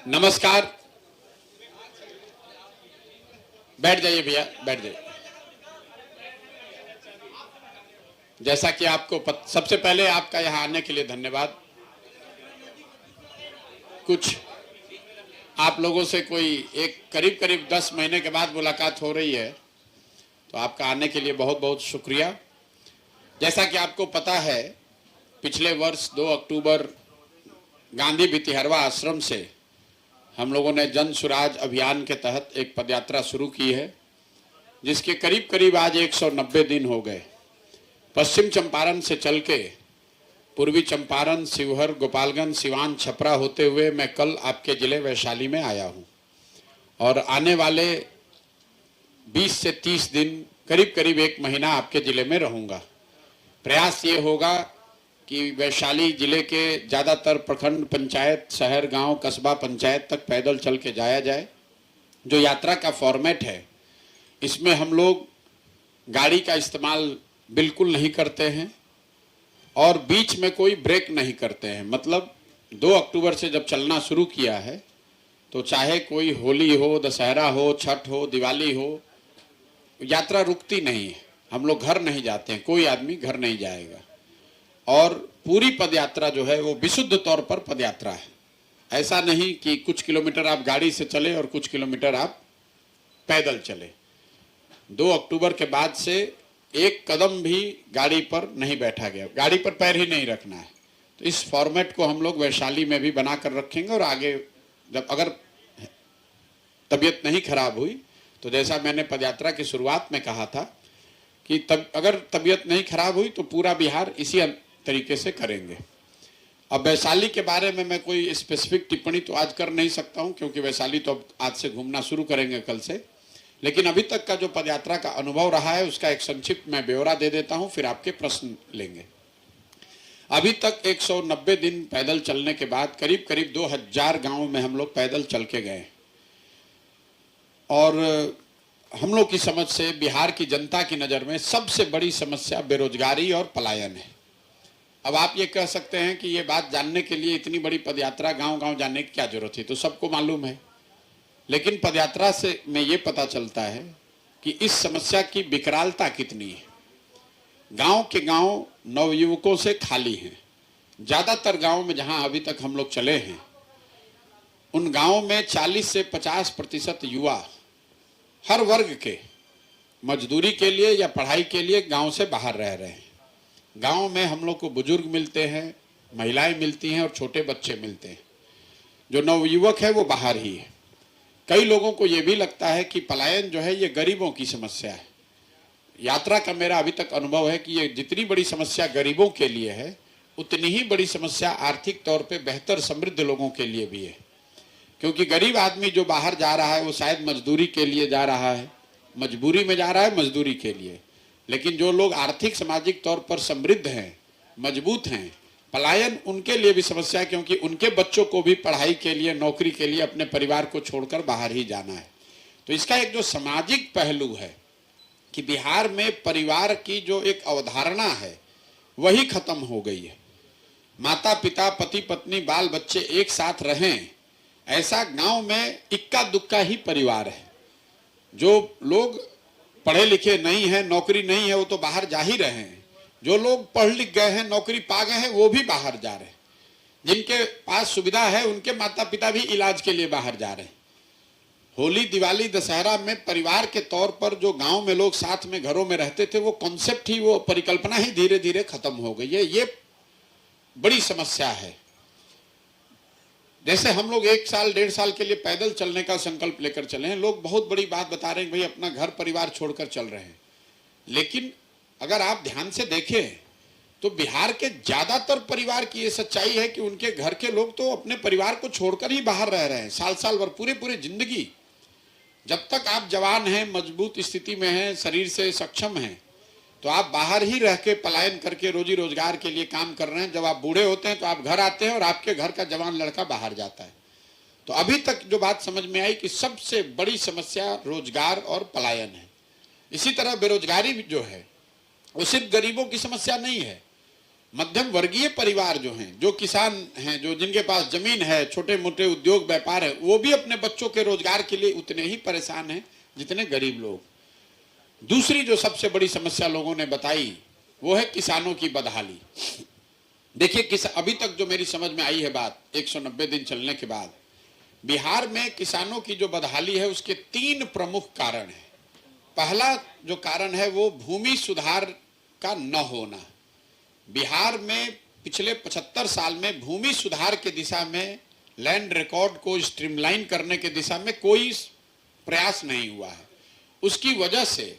नमस्कार। बैठ जाइए भैया, बैठ जाइए। जैसा कि आपको सबसे पहले आपका यहाँ आने के लिए धन्यवाद। कुछ आप लोगों से कोई एक करीब करीब 10 महीने के बाद मुलाकात हो रही है, तो आपका आने के लिए बहुत बहुत शुक्रिया। जैसा कि आपको पता है, पिछले वर्ष 2 अक्टूबर गांधी भितिहरवा आश्रम से हम लोगों ने जन सुराज अभियान के तहत एक पदयात्रा शुरू की है, जिसके करीब करीब आज 190 दिन हो गए। पश्चिम चंपारण से चल के पूर्वी चंपारण, शिवहर, गोपालगंज, सिवान, छपरा होते हुए मैं कल आपके जिले वैशाली में आया हूं और आने वाले 20 से 30 दिन, करीब करीब 1 महीना आपके जिले में रहूंगा। प्रयास ये होगा कि वैशाली जिले के ज़्यादातर प्रखंड, पंचायत, शहर, गांव, कस्बा, पंचायत तक पैदल चल के जाया जाए। जो यात्रा का फॉर्मेट है, इसमें हम लोग गाड़ी का इस्तेमाल बिल्कुल नहीं करते हैं और बीच में कोई ब्रेक नहीं करते हैं। मतलब 2 अक्टूबर से जब चलना शुरू किया है, तो चाहे कोई होली हो, दशहरा हो, छठ हो, दिवाली हो, यात्रा रुकती नहीं है। हम लोग घर नहीं जाते हैं, कोई आदमी घर नहीं जाएगा। और पूरी पदयात्रा जो है वो विशुद्ध तौर पर पदयात्रा है। ऐसा नहीं कि कुछ किलोमीटर आप गाड़ी से चले और कुछ किलोमीटर आप पैदल चले। 2 अक्टूबर के बाद से एक कदम भी गाड़ी पर नहीं बैठा गया, गाड़ी पर पैर ही नहीं रखना है। तो इस फॉर्मेट को हम लोग वैशाली में भी बना कर रखेंगे और आगे जब अगर तबीयत नहीं खराब हुई, तो जैसा मैंने पदयात्रा की शुरुआत में कहा था कि अगर तबीयत नहीं खराब हुई तो पूरा बिहार इसी तरीके से करेंगे। अब वैशाली के बारे में मैं कोई स्पेसिफिक टिप्पणी तो आज कर नहीं सकता हूं, क्योंकि वैशाली तो अब आज से घूमना शुरू करेंगे कल से। लेकिन अभी तक का जो पदयात्रा का अनुभव रहा है, उसका एक संक्षिप्त मैं ब्यौरा दे देता हूं, फिर आपके प्रश्न लेंगे। अभी तक 190 दिन पैदल चलने के बाद करीब करीब 2000 गाँव में हम लोग पैदल चल के गए और हम लोग की समझ से बिहार की जनता की नज़र में सबसे बड़ी समस्या बेरोजगारी और पलायन है। अब आप ये कह सकते हैं कि ये बात जानने के लिए इतनी बड़ी पदयात्रा गांव-गांव जाने की क्या जरूरत है, तो सबको मालूम है। लेकिन पदयात्रा से में ये पता चलता है कि इस समस्या की विकरालता कितनी है। गांव के गांव नवयुवकों से खाली हैं। ज़्यादातर गांव में जहां अभी तक हम लोग चले हैं, उन गाँव में 40 से 50% युवा हर वर्ग के मजदूरी के लिए या पढ़ाई के लिए गांव से बाहर रह रहे हैं। गांव में हम लोग को बुजुर्ग मिलते हैं, महिलाएं मिलती हैं और छोटे बच्चे मिलते हैं। जो नवयुवक है वो बाहर ही है। कई लोगों को ये भी लगता है कि पलायन जो है ये गरीबों की समस्या है। यात्रा का मेरा अभी तक अनुभव है कि ये जितनी बड़ी समस्या गरीबों के लिए है, उतनी ही बड़ी समस्या आर्थिक तौर पे बेहतर समृद्ध लोगों के लिए भी है। क्योंकि गरीब आदमी जो बाहर जा रहा है वो शायद मजदूरी के लिए जा रहा है, मजबूरी में जा रहा है, मजदूरी के लिए। लेकिन जो लोग आर्थिक सामाजिक तौर पर समृद्ध हैं, मजबूत हैं, पलायन उनके लिए भी समस्या है, क्योंकि उनके बच्चों को भी पढ़ाई के लिए, नौकरी के लिए अपने परिवार को छोड़कर बाहर ही जाना है। तो इसका एक जो सामाजिक पहलू है कि बिहार में परिवार की जो एक अवधारणा है वही खत्म हो गई है। माता पिता, पति पत्नी, बाल बच्चे एक साथ रहें, ऐसा गांव में इक्का दुक्का ही परिवार है। जो लोग पढ़े लिखे नहीं हैं, नौकरी नहीं है, वो तो बाहर जा ही रहे हैं। जो लोग पढ़ लिख गए हैं, नौकरी पा गए हैं, वो भी बाहर जा रहे हैं। जिनके पास सुविधा है, उनके माता पिता भी इलाज के लिए बाहर जा रहे हैं। होली, दिवाली, दशहरा में परिवार के तौर पर जो गांव में लोग साथ में घरों में रहते थे, वो कॉन्सेप्ट ही, वो परिकल्पना ही धीरे धीरे खत्म हो गई है। ये बड़ी समस्या है। जैसे हम लोग 1 साल 1.5 साल के लिए पैदल चलने का संकल्प लेकर चले हैं, लोग बहुत बड़ी बात बता रहे हैं, भाई अपना घर परिवार छोड़कर चल रहे हैं। लेकिन अगर आप ध्यान से देखें तो बिहार के ज्यादातर परिवार की ये सच्चाई है कि उनके घर के लोग तो अपने परिवार को छोड़कर ही बाहर रह रहे हैं, साल साल भर, पूरे पूरे जिंदगी। जब तक आप जवान हैं, मजबूत स्थिति में हैं, शरीर से सक्षम हैं, तो आप बाहर ही रह के पलायन करके रोजी रोजगार के लिए काम कर रहे हैं। जब आप बूढ़े होते हैं तो आप घर आते हैं और आपके घर का जवान लड़का बाहर जाता है। तो अभी तक जो बात समझ में आई कि सबसे बड़ी समस्या रोजगार और पलायन है। इसी तरह बेरोजगारी जो है वो सिर्फ गरीबों की समस्या नहीं है। मध्यम वर्गीय परिवार जो हैं, जो किसान हैं, जो जिनके पास जमीन है, छोटे मोटे उद्योग व्यापार है, वो भी अपने बच्चों के रोजगार के लिए उतने ही परेशान हैं जितने गरीब लोग। दूसरी जो सबसे बड़ी समस्या लोगों ने बताई वो है किसानों की बदहाली। देखिए, अभी तक जो मेरी समझ में आई है बात, 190 दिन चलने के बाद, बिहार में किसानों की जो बदहाली है उसके 3 प्रमुख कारण हैं। पहला जो कारण है वो भूमि सुधार का न होना। बिहार में पिछले 75 साल में भूमि सुधार के दिशा में, लैंड रिकॉर्ड को स्ट्रीमलाइन करने के दिशा में कोई प्रयास नहीं हुआ है। उसकी वजह से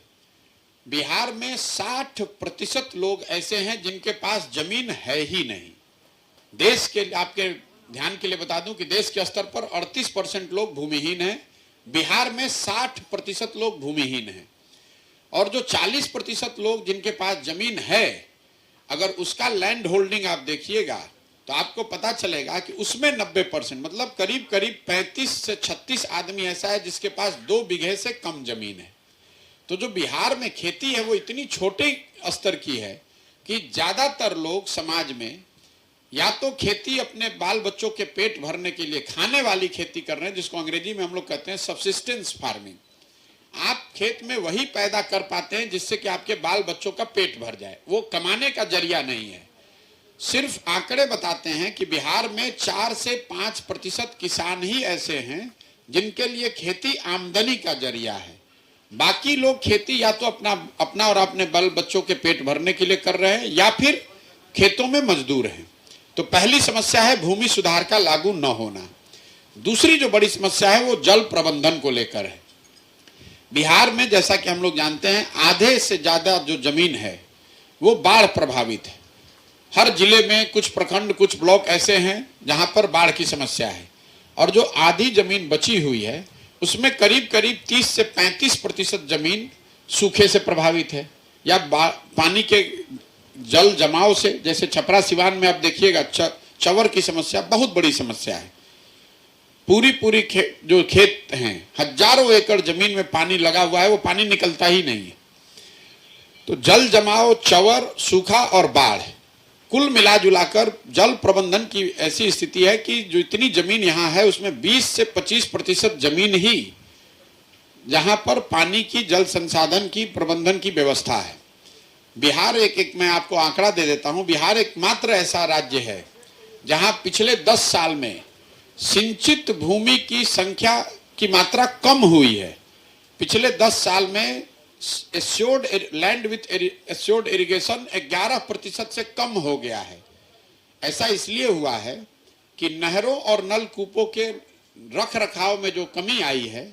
बिहार में 60% लोग ऐसे हैं जिनके पास जमीन है ही नहीं। देश के, आपके ध्यान के लिए बता दूं कि देश के स्तर पर 38% लोग भूमिहीन हैं, बिहार में 60% लोग भूमिहीन हैं। और जो 40% लोग जिनके पास जमीन है, अगर उसका लैंड होल्डिंग आप देखिएगा तो आपको पता चलेगा कि उसमें 90%, मतलब करीब करीब 35 से 36 आदमी ऐसा है जिसके पास 2 बीघे से कम जमीन है। तो जो बिहार में खेती है वो इतनी छोटे स्तर की है कि ज्यादातर लोग समाज में या तो खेती अपने बाल बच्चों के पेट भरने के लिए खाने वाली खेती कर रहे हैं, जिसको अंग्रेजी में हम लोग कहते हैं सब्सिस्टेंस फार्मिंग। आप खेत में वही पैदा कर पाते हैं जिससे कि आपके बाल बच्चों का पेट भर जाए, वो कमाने का जरिया नहीं है। सिर्फ आंकड़े बताते हैं कि बिहार में 4 से 5% किसान ही ऐसे हैं जिनके लिए खेती आमदनी का जरिया है। बाकी लोग खेती या तो अपना और अपने बाल बच्चों के पेट भरने के लिए कर रहे हैं या फिर खेतों में मजदूर हैं। तो पहली समस्या है भूमि सुधार का लागू न होना। दूसरी जो बड़ी समस्या है वो जल प्रबंधन को लेकर है। बिहार में जैसा कि हम लोग जानते हैं, आधे से ज्यादा जो जमीन है वो बाढ़ प्रभावित है। हर जिले में कुछ प्रखंड, कुछ ब्लॉक ऐसे हैं जहां पर बाढ़ की समस्या है, और जो आधी जमीन बची हुई है उसमें करीब करीब 30 से 35% जमीन सूखे से प्रभावित है या पानी के जल जमाव से। जैसे छपरा सिवान में आप देखिएगा, चंवर की समस्या बहुत बड़ी समस्या है। पूरी जो खेत हैं, हजारों एकड़ जमीन में पानी लगा हुआ है, वो पानी निकलता ही नहीं है। तो जल जमाव, चंवर, सूखा और बाढ़, कुल मिला जुलाकर जल प्रबंधन की ऐसी स्थिति है कि जो इतनी जमीन यहाँ है उसमें 20 से 25% जमीन ही जहां पर पानी की, जल संसाधन की, प्रबंधन की व्यवस्था है। बिहार एक मैं आपको आंकड़ा दे देता हूं, बिहार एकमात्र ऐसा राज्य है जहां पिछले 10 साल में सिंचित भूमि की संख्या की मात्रा कम हुई है। पिछले 10 साल में assured land with assured irrigation 11% से कम हो गया है। ऐसा इसलिए हुआ है कि नहरों और नलकूपों के रख रखाव में जो कमी आई है,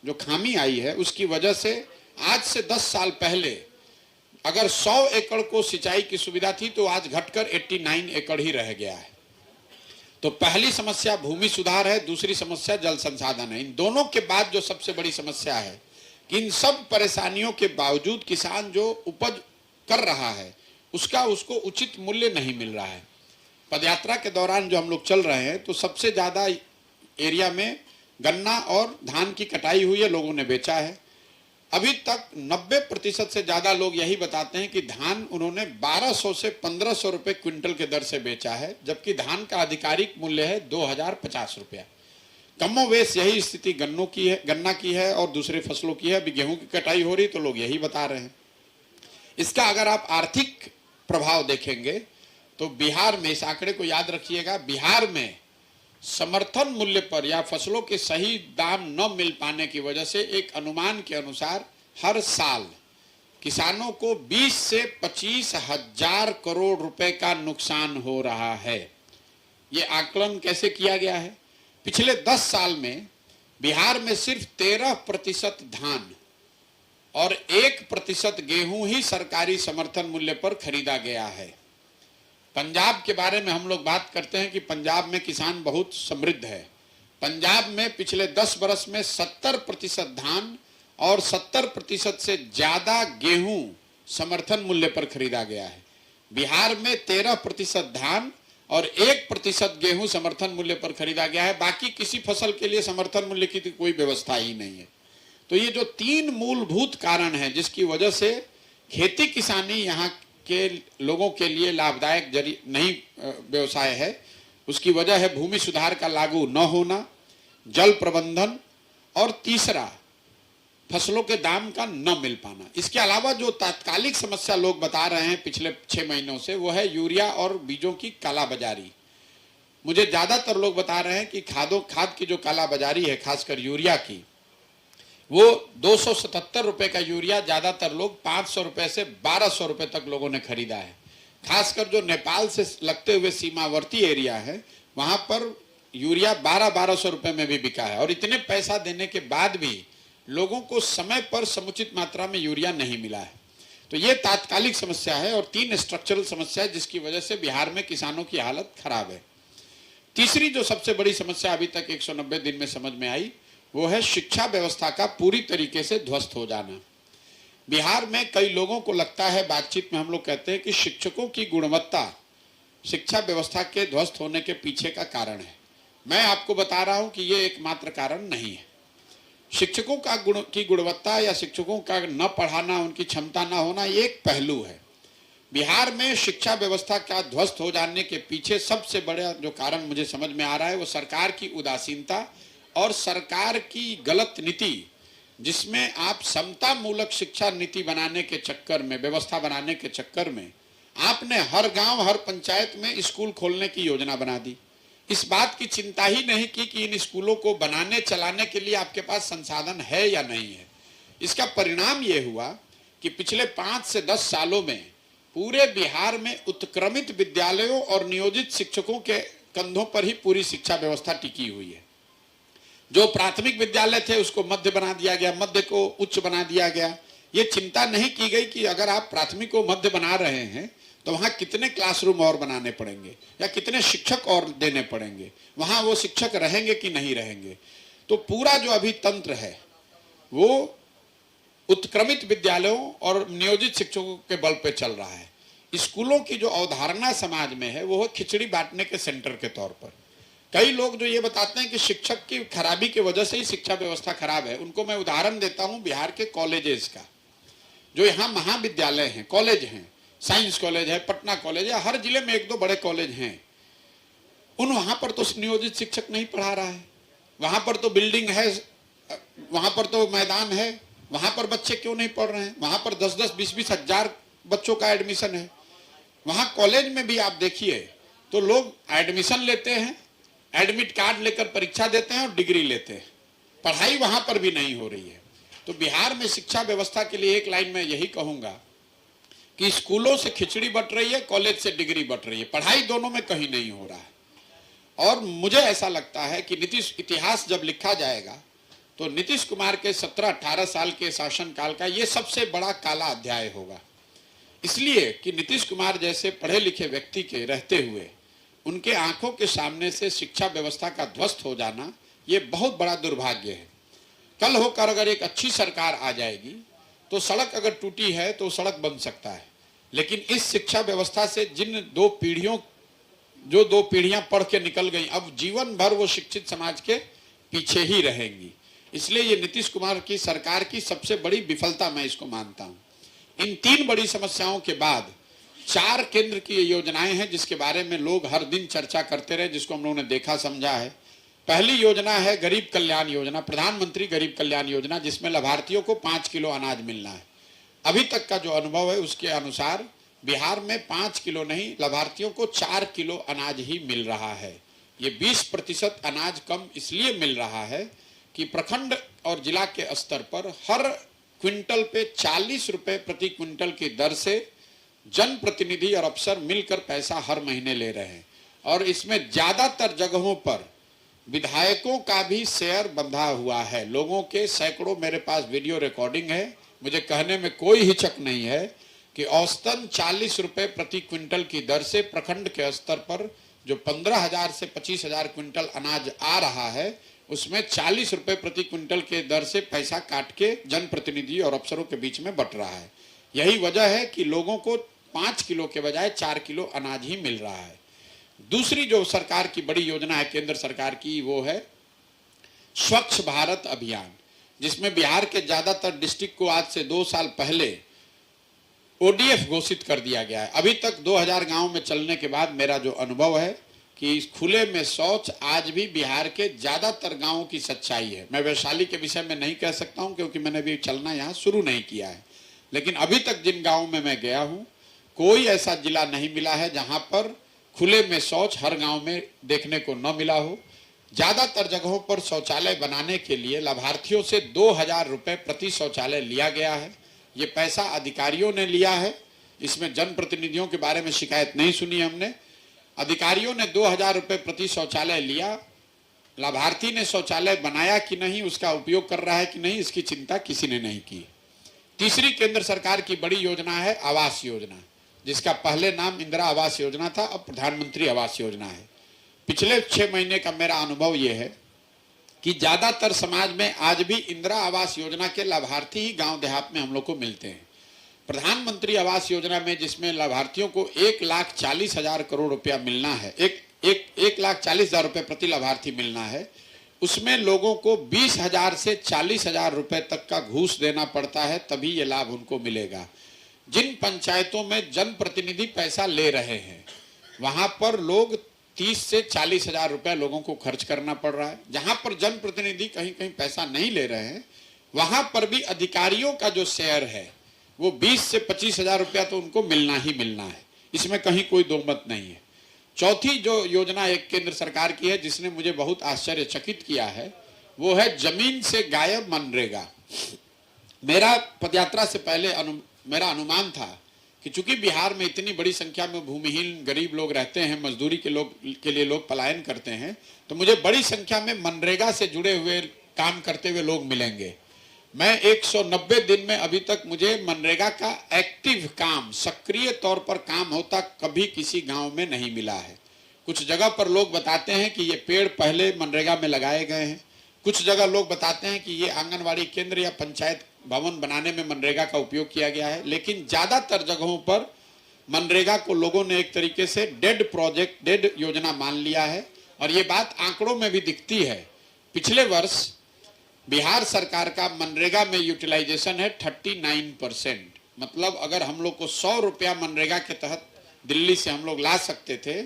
जो खामी आई है, उसकी वजह से आज से 10 साल पहले अगर 100 एकड़ को सिंचाई की सुविधा थी तो आज घटकर 89 एकड़ ही रह गया है। तो पहली समस्या भूमि सुधार है, दूसरी समस्या जल संसाधन है। इन दोनों के बाद जो सबसे बड़ी समस्या है कि इन सब परेशानियों के बावजूद किसान जो उपज कर रहा है उसको उचित मूल्य नहीं मिल रहा है। पदयात्रा के दौरान जो हम लोग चल रहे हैं तो सबसे ज्यादा एरिया में गन्ना और धान की कटाई हुई है, लोगों ने बेचा है। अभी तक 90% से ज्यादा लोग यही बताते हैं कि धान उन्होंने 1200 से 1500 रुपए क्विंटल के दर से बेचा है, जबकि धान का आधिकारिक मूल्य है 2050 रुपया। कमोवेश यही स्थिति गन्ना की है और दूसरे फसलों की है। अभी गेहूं की कटाई हो रही तो लोग यही बता रहे हैं। इसका अगर आप आर्थिक प्रभाव देखेंगे तो बिहार में, इस आंकड़े को याद रखिएगा, बिहार में समर्थन मूल्य पर या फसलों के सही दाम न मिल पाने की वजह से एक अनुमान के अनुसार हर साल किसानों को 20 से 25 हजार करोड़ रुपए का नुकसान हो रहा है। ये आकलन कैसे किया गया है? पिछले 10 साल में बिहार में सिर्फ 13% धान और 1% गेहूं ही सरकारी समर्थन मूल्य पर खरीदा गया है। पंजाब के बारे में हम लोग बात करते हैं कि पंजाब में किसान बहुत समृद्ध है। पंजाब में पिछले 10 वर्ष में 70% धान और 70% से ज्यादा गेहूं समर्थन मूल्य पर खरीदा गया है। बिहार में 13% धान और 1% गेहूं समर्थन मूल्य पर खरीदा गया है। बाकी किसी फसल के लिए समर्थन मूल्य की कोई व्यवस्था ही नहीं है। तो ये जो 3 मूलभूत कारण हैं जिसकी वजह से खेती किसानी यहाँ के लोगों के लिए लाभदायक नहीं व्यवसाय है। उसकी वजह है भूमि सुधार का लागू न होना, जल प्रबंधन, और तीसरा फसलों के दाम का न मिल पाना। इसके अलावा जो तात्कालिक समस्या लोग बता रहे हैं पिछले 6 महीनों से, वो है यूरिया और बीजों की कालाबाजारी। मुझे ज्यादातर लोग बता रहे हैं कि खाद की जो कालाबाजारी है, खासकर यूरिया की, वो 277 रुपए का यूरिया ज्यादातर लोग 500 रुपए से 1200 रुपए तक लोगों ने खरीदा है। खासकर जो नेपाल से लगते हुए सीमावर्ती एरिया है, वहां पर यूरिया 1200 रुपए में भी बिका है। और इतने पैसा देने के बाद भी लोगों को समय पर समुचित मात्रा में यूरिया नहीं मिला है। तो ये तात्कालिक समस्या है। और 3 स्ट्रक्चरल समस्या है जिसकी वजह से बिहार में किसानों की हालत खराब है। तीसरी जो सबसे बड़ी समस्या अभी तक 190 दिन में समझ में आई, वो है शिक्षा व्यवस्था का पूरी तरीके से ध्वस्त हो जाना। बिहार में कई लोगों को लगता है, बातचीत में हम लोग कहते हैं कि शिक्षकों की गुणवत्ता शिक्षा व्यवस्था के ध्वस्त होने के पीछे का कारण है। मैं आपको बता रहा हूं कि ये एकमात्र कारण नहीं है। शिक्षकों की गुणवत्ता या शिक्षकों का न पढ़ाना, उनकी क्षमता न होना, ये एक पहलू है। बिहार में शिक्षा व्यवस्था का ध्वस्त हो जाने के पीछे सबसे बड़ा जो कारण मुझे समझ में आ रहा है, वो सरकार की उदासीनता और सरकार की गलत नीति, जिसमें आप समता मूलक शिक्षा नीति बनाने के चक्कर में, व्यवस्था बनाने के चक्कर में, आपने हर गांव, हर पंचायत में स्कूल खोलने की योजना बना दी। इस बात की चिंता ही नहीं की कि इन स्कूलों को बनाने चलाने के लिए आपके पास संसाधन है या नहीं है। इसका परिणाम यह हुआ कि पिछले 5 से 10 सालों में पूरे बिहार में उत्क्रमित विद्यालयों और नियोजित शिक्षकों के कंधों पर ही पूरी शिक्षा व्यवस्था टिकी हुई है। जो प्राथमिक विद्यालय थे उसको मध्य बना दिया गया, मध्य को उच्च बना दिया गया। ये चिंता नहीं की गई कि अगर आप प्राथमिक को मध्य बना रहे हैं तो वहां कितने क्लासरूम और बनाने पड़ेंगे या कितने शिक्षक और देने पड़ेंगे, वहां वो शिक्षक रहेंगे कि नहीं रहेंगे। तो पूरा जो अभी तंत्र है वो उत्क्रमित विद्यालयों और नियोजित शिक्षकों के बल पे चल रहा है। स्कूलों की जो अवधारणा समाज में है वो खिचड़ी बांटने के सेंटर के तौर पर। कई लोग जो ये बताते हैं कि शिक्षक की खराबी की वजह से ही शिक्षा व्यवस्था खराब है, उनको मैं उदाहरण देता हूं बिहार के कॉलेजेस का। जो यहाँ महाविद्यालय हैं, कॉलेज हैं, साइंस कॉलेज है, पटना कॉलेज है, हर जिले में 1-2 बड़े कॉलेज हैं। वहां पर तो नियोजित शिक्षक नहीं पढ़ा रहा है। वहां पर तो बिल्डिंग है, वहां पर तो मैदान है, वहां पर बच्चे क्यों नहीं पढ़ रहे हैं? वहां पर 10-10, 20-20 हजार बच्चों का एडमिशन है। वहां कॉलेज में भी आप देखिए तो लोग एडमिशन लेते हैं, एडमिट कार्ड लेकर परीक्षा देते हैं और डिग्री लेते हैं। पढ़ाई वहां पर भी नहीं हो रही है। तो बिहार में शिक्षा व्यवस्था के लिए एक लाइन में यही कहूंगा कि स्कूलों से खिचड़ी बट रही है, कॉलेज से डिग्री बट रही है, पढ़ाई दोनों में कहीं नहीं हो रहा है। और मुझे ऐसा लगता है कि नीतीश इतिहास जब लिखा जाएगा तो नीतीश कुमार के 17-18 साल के शासनकाल का ये सबसे बड़ा काला अध्याय होगा। इसलिए कि नीतीश कुमार जैसे पढ़े लिखे व्यक्ति के रहते हुए उनके आंखों के सामने से शिक्षा व्यवस्था का ध्वस्त हो जाना ये बहुत बड़ा दुर्भाग्य है। कल होकर अगर एक अच्छी सरकार आ जाएगी तो सड़क अगर टूटी है तो सड़क बन सकता है, लेकिन इस शिक्षा व्यवस्था से जिन 2 पीढ़ियां पढ़ के निकल गई, अब जीवन भर वो शिक्षित समाज के पीछे ही रहेंगी। इसलिए ये नीतीश कुमार की सरकार की सबसे बड़ी विफलता मैं इसको मानता हूं। इन 3 बड़ी समस्याओं के बाद 4 केंद्र की योजनाएं हैं जिसके बारे में लोग हर दिन चर्चा करते रहे, जिसको हम लोगों ने देखा समझा है। पहली योजना है गरीब कल्याण योजना, प्रधानमंत्री गरीब कल्याण योजना, जिसमें लाभार्थियों को 5 किलो अनाज मिलना है। अभी तक का जो अनुभव है उसके अनुसार बिहार में 5 किलो नहीं, लाभार्थियों को 4 किलो अनाज ही मिल रहा है। ये 20% अनाज कम इसलिए मिल रहा है कि प्रखंड और जिला के स्तर पर हर क्विंटल पे 40 रुपए प्रति क्विंटल की दर से जनप्रतिनिधि और अफसर मिलकर पैसा हर महीने ले रहे हैं। और इसमें ज्यादातर जगहों पर विधायकों का भी शेयर बंधा हुआ है। लोगों के सैकड़ों, मेरे पास वीडियो रिकॉर्डिंग है, मुझे कहने में कोई हिचक नहीं है कि औसतन 40 रुपए प्रति क्विंटल की दर से प्रखंड के स्तर पर जो 15,000 से 25,000 क्विंटल अनाज आ रहा है उसमें 40 रुपए प्रति क्विंटल के दर से पैसा काट के जनप्रतिनिधि और अफसरों के बीच में बंट रहा है। यही वजह है कि लोगों को 5 किलो के बजाय 4 किलो अनाज ही मिल रहा है। दूसरी जो सरकार की बड़ी योजना है केंद्र सरकार की, वो है स्वच्छ भारत अभियान, जिसमें बिहार के ज्यादातर डिस्ट्रिक्ट को आज से 2 साल पहले ओडीएफ घोषित कर दिया गया है। अभी तक 2000 गांव में चलने के बाद मेरा जो अनुभव है कि खुले में शौच आज भी बिहार के ज्यादातर गांवों की सच्चाई है। मैं वैशाली के विषय में नहीं कह सकता हूं क्योंकि मैंने भी चलना यहाँ शुरू नहीं किया है, लेकिन अभी तक जिन गांवों में मैं गया हूं कोई ऐसा जिला नहीं मिला है जहां पर खुले में शौच हर गांव में देखने को न मिला हो। ज्यादातर जगहों पर शौचालय बनाने के लिए लाभार्थियों से 2000 रुपए प्रति शौचालय लिया गया है। ये पैसा अधिकारियों ने लिया है, इसमें जनप्रतिनिधियों के बारे में शिकायत नहीं सुनी हमने। अधिकारियों ने 2000 रुपए प्रति शौचालय लिया, लाभार्थी ने शौचालय बनाया कि नहीं, उसका उपयोग कर रहा है कि नहीं, इसकी चिंता किसी ने नहीं की। तीसरी केंद्र सरकार की बड़ी योजना है आवास योजना, जिसका पहले नाम इंदिरा आवास योजना था, अब प्रधानमंत्री आवास योजना है। पिछले 6 महीने का मेरा अनुभव यह है कि ज्यादातर समाज में आज भी इंदिरा आवास योजना के लाभार्थी ही गांव देहात में हम लोग को मिलते हैं। प्रधानमंत्री आवास योजना में जिसमें लाभार्थियों को 1,40,000 करोड़ रुपया मिलना है, 1,40,000 रुपए प्रति लाभार्थी मिलना है, उसमें लोगों को 20,000 से 40,000 रुपए तक का घूस देना पड़ता है, तभी ये लाभ उनको मिलेगा। जिन पंचायतों में जनप्रतिनिधि पैसा ले रहे हैं वहां पर लोग 30 से 40,000 रुपया लोगों को खर्च करना पड़ रहा है। जहां पर जनप्रतिनिधि कहीं कहीं पैसा नहीं ले रहे हैं वहां पर भी अधिकारियों का जो शेयर है वो 20 से 25,000 रुपया तो उनको मिलना ही मिलना है, इसमें कहीं कोई दो मत नहीं है। चौथी जो योजना एक केंद्र सरकार की है जिसने मुझे बहुत आश्चर्यचकित किया है वो है जमीन से गायब मनरेगा। मेरा पदयात्रा से पहले मेरा अनुमान था कि चूंकि बिहार में इतनी बड़ी संख्या में भूमिहीन गरीब लोग रहते हैं, मजदूरी के लिए लोग पलायन करते हैं, तो मुझे बड़ी संख्या में मनरेगा से जुड़े हुए काम करते हुए लोग मिलेंगे। मैं 190 दिन में अभी तक मुझे मनरेगा का एक्टिव काम, सक्रिय तौर पर काम होता कभी किसी गांव में नहीं मिला है। कुछ जगह पर लोग बताते हैं कि ये पेड़ पहले मनरेगा में लगाए गए हैं, कुछ जगह लोग बताते हैं कि ये आंगनवाड़ी केंद्र या पंचायत भवन बनाने में मनरेगा का उपयोग किया गया है, लेकिन ज्यादातर जगहों पर मनरेगा को लोगों ने एक तरीके से डेड प्रोजेक्ट, डेड योजना मान लिया है। और ये बात आंकड़ों में भी दिखती है। पिछले वर्ष बिहार सरकार का मनरेगा में यूटिलाइजेशन है 39%। मतलब अगर हम लोग को 100 रुपया मनरेगा के तहत दिल्ली से हम लोग ला सकते थे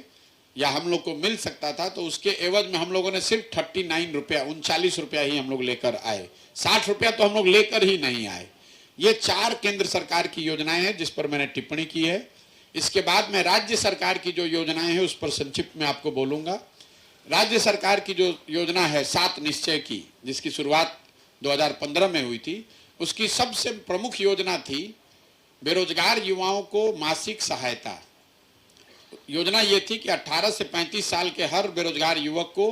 या हम लोग को मिल सकता था, तो उसके एवज में हम लोगों ने सिर्फ 39 रुपया, 39 रुपया ही हम लोग लेकर आए। 60 रुपया तो हम लोग लेकर ही नहीं आए। ये 4 केंद्र सरकार की योजनाएं हैं जिस पर मैंने टिप्पणी की है। इसके बाद मैं राज्य सरकार की जो योजनाएं हैं उस पर संक्षिप्त में आपको बोलूंगा। राज्य सरकार की जो योजना है 7 निश्चय की, जिसकी शुरुआत 2015 में हुई थी, उसकी सबसे प्रमुख योजना थी बेरोजगार युवाओं को मासिक सहायता। योजना ये थी कि 18 से 35 साल के हर बेरोजगार युवक को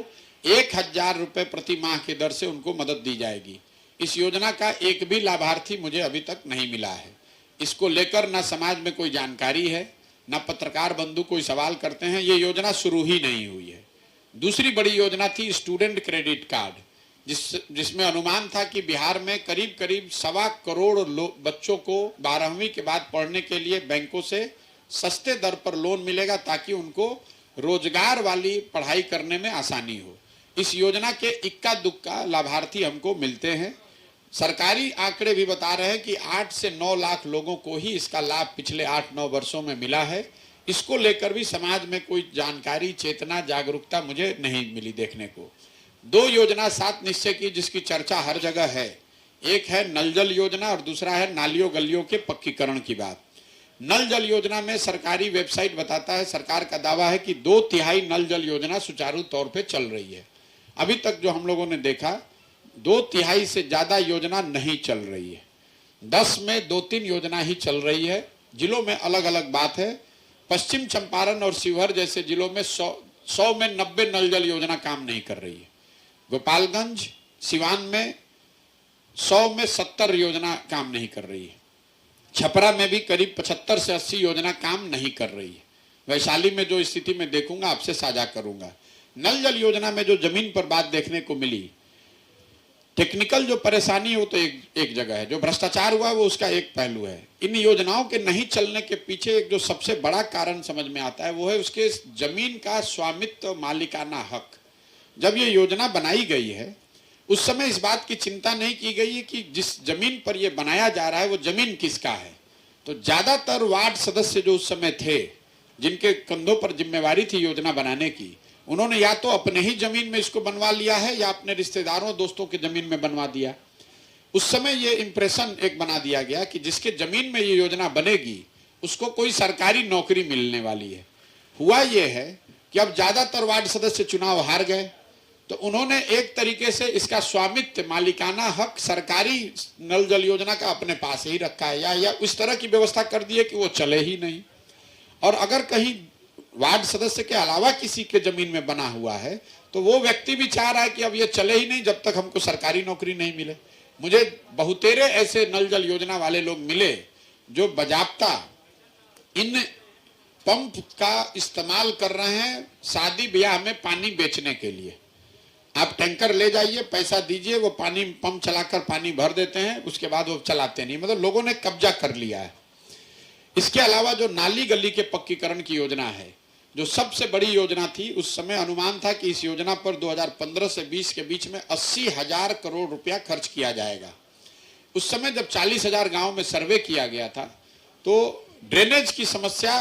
1,000 रुपए प्रति माह की दर से उनको मदद दी जाएगी। इस योजना का एक भी लाभार्थी मुझे अभी तक नहीं मिला है। इसको लेकर ना समाज में कोई जानकारी है, ना पत्रकार बंधु कोई सवाल करते हैं। ये योजना शुरू ही नहीं हुई है। दूसरी बड़ी योजना थी स्टूडेंट क्रेडिट कार्ड, जिसमें अनुमान था कि बिहार में करीब करीब 1.25 करोड़ बच्चों को 12वीं के बाद पढ़ने के लिए बैंकों से सस्ते दर पर लोन मिलेगा ताकि उनको रोजगार वाली पढ़ाई करने में आसानी हो। इस योजना के इक्का दुक्का लाभार्थी हमको मिलते हैं। सरकारी आंकड़े भी बता रहे हैं कि 8 से 9 लाख लोगों को ही इसका लाभ पिछले 8-9 वर्षों में मिला है। इसको लेकर भी समाज में कोई जानकारी, चेतना, जागरूकता मुझे नहीं मिली देखने को। 2 योजना 7 निश्चय की जिसकी चर्चा हर जगह है, एक है नल जल योजना और दूसरा है नालियों गलियों के पक्कीकरण की बात। नल जल योजना में सरकारी वेबसाइट बताता है, सरकार का दावा है कि 2/3 नल जल योजना सुचारू तौर पे चल रही है। अभी तक जो हम लोगों ने देखा 2/3 से ज्यादा योजना नहीं चल रही है। 10 में 2-3 योजना ही चल रही है। जिलों में अलग अलग बात है। पश्चिम चंपारण और शिवहर जैसे जिलों में 100 में 90 नल जल योजना काम नहीं कर रही है। गोपालगंज, सिवान में 100 में 70 योजना काम नहीं कर रही है। छपरा में भी करीब 75 से 80 योजना काम नहीं कर रही है। वैशाली में जो स्थिति में देखूंगा आपसे साझा करूंगा। नल जल योजना में जो जमीन पर बात देखने को मिली, टेक्निकल जो परेशानी हो तो एक जगह है, जो भ्रष्टाचार हुआ वो उसका एक पहलू है। इन योजनाओं के नहीं चलने के पीछे एक जो सबसे बड़ा कारण समझ में आता है वो है उसके जमीन का स्वामित्व, मालिकाना हक। जब ये योजना बनाई गई है उस समय इस बात की चिंता नहीं की गई है कि जिस जमीन पर यह बनाया जा रहा है वो जमीन किसका है। तो ज्यादातर वार्ड सदस्य जो उस समय थे, जिनके कंधों पर जिम्मेवारी थी योजना बनाने की, उन्होंने या तो अपने ही जमीन में इसको बनवा लिया है या अपने रिश्तेदारों दोस्तों की जमीन में बनवा दिया। उस समय ये इंप्रेशन एक बना दिया गया कि जिसके जमीन में ये योजना बनेगी उसको कोई सरकारी नौकरी मिलने वाली है। हुआ ये है कि अब ज्यादातर वार्ड सदस्य चुनाव हार गए, तो उन्होंने एक तरीके से इसका स्वामित्व, मालिकाना हक सरकारी नल जल योजना का अपने पास ही रखा है, या उस तरह की व्यवस्था कर दी है कि वो चले ही नहीं। और अगर कहीं वार्ड सदस्य के अलावा किसी के जमीन में बना हुआ है तो वो व्यक्ति भी चाह रहा है कि अब ये चले ही नहीं जब तक हमको सरकारी नौकरी नहीं मिले। मुझे बहुतेरे ऐसे नल जल योजना वाले लोग मिले जो बजाबता इन पंप का इस्तेमाल कर रहे हैं शादी ब्याह में पानी बेचने के लिए। आप टैंकर ले जाइए, पैसा दीजिए, वो पानी पंप चलाकर पानी भर देते हैं, उसके बाद वो चलाते नहीं। मतलब लोगों ने कब्जा कर लिया है। इसके अलावा जो नाली गली के पक्कीकरण की योजना है, जो सबसे बड़ी योजना थी, उस समय अनुमान था कि इस योजना पर 2015 से 20 के बीच में 80,000 करोड़ रुपया खर्च किया जाएगा। उस समय जब 40,000 गांव में सर्वे किया गया था तो ड्रेनेज की समस्या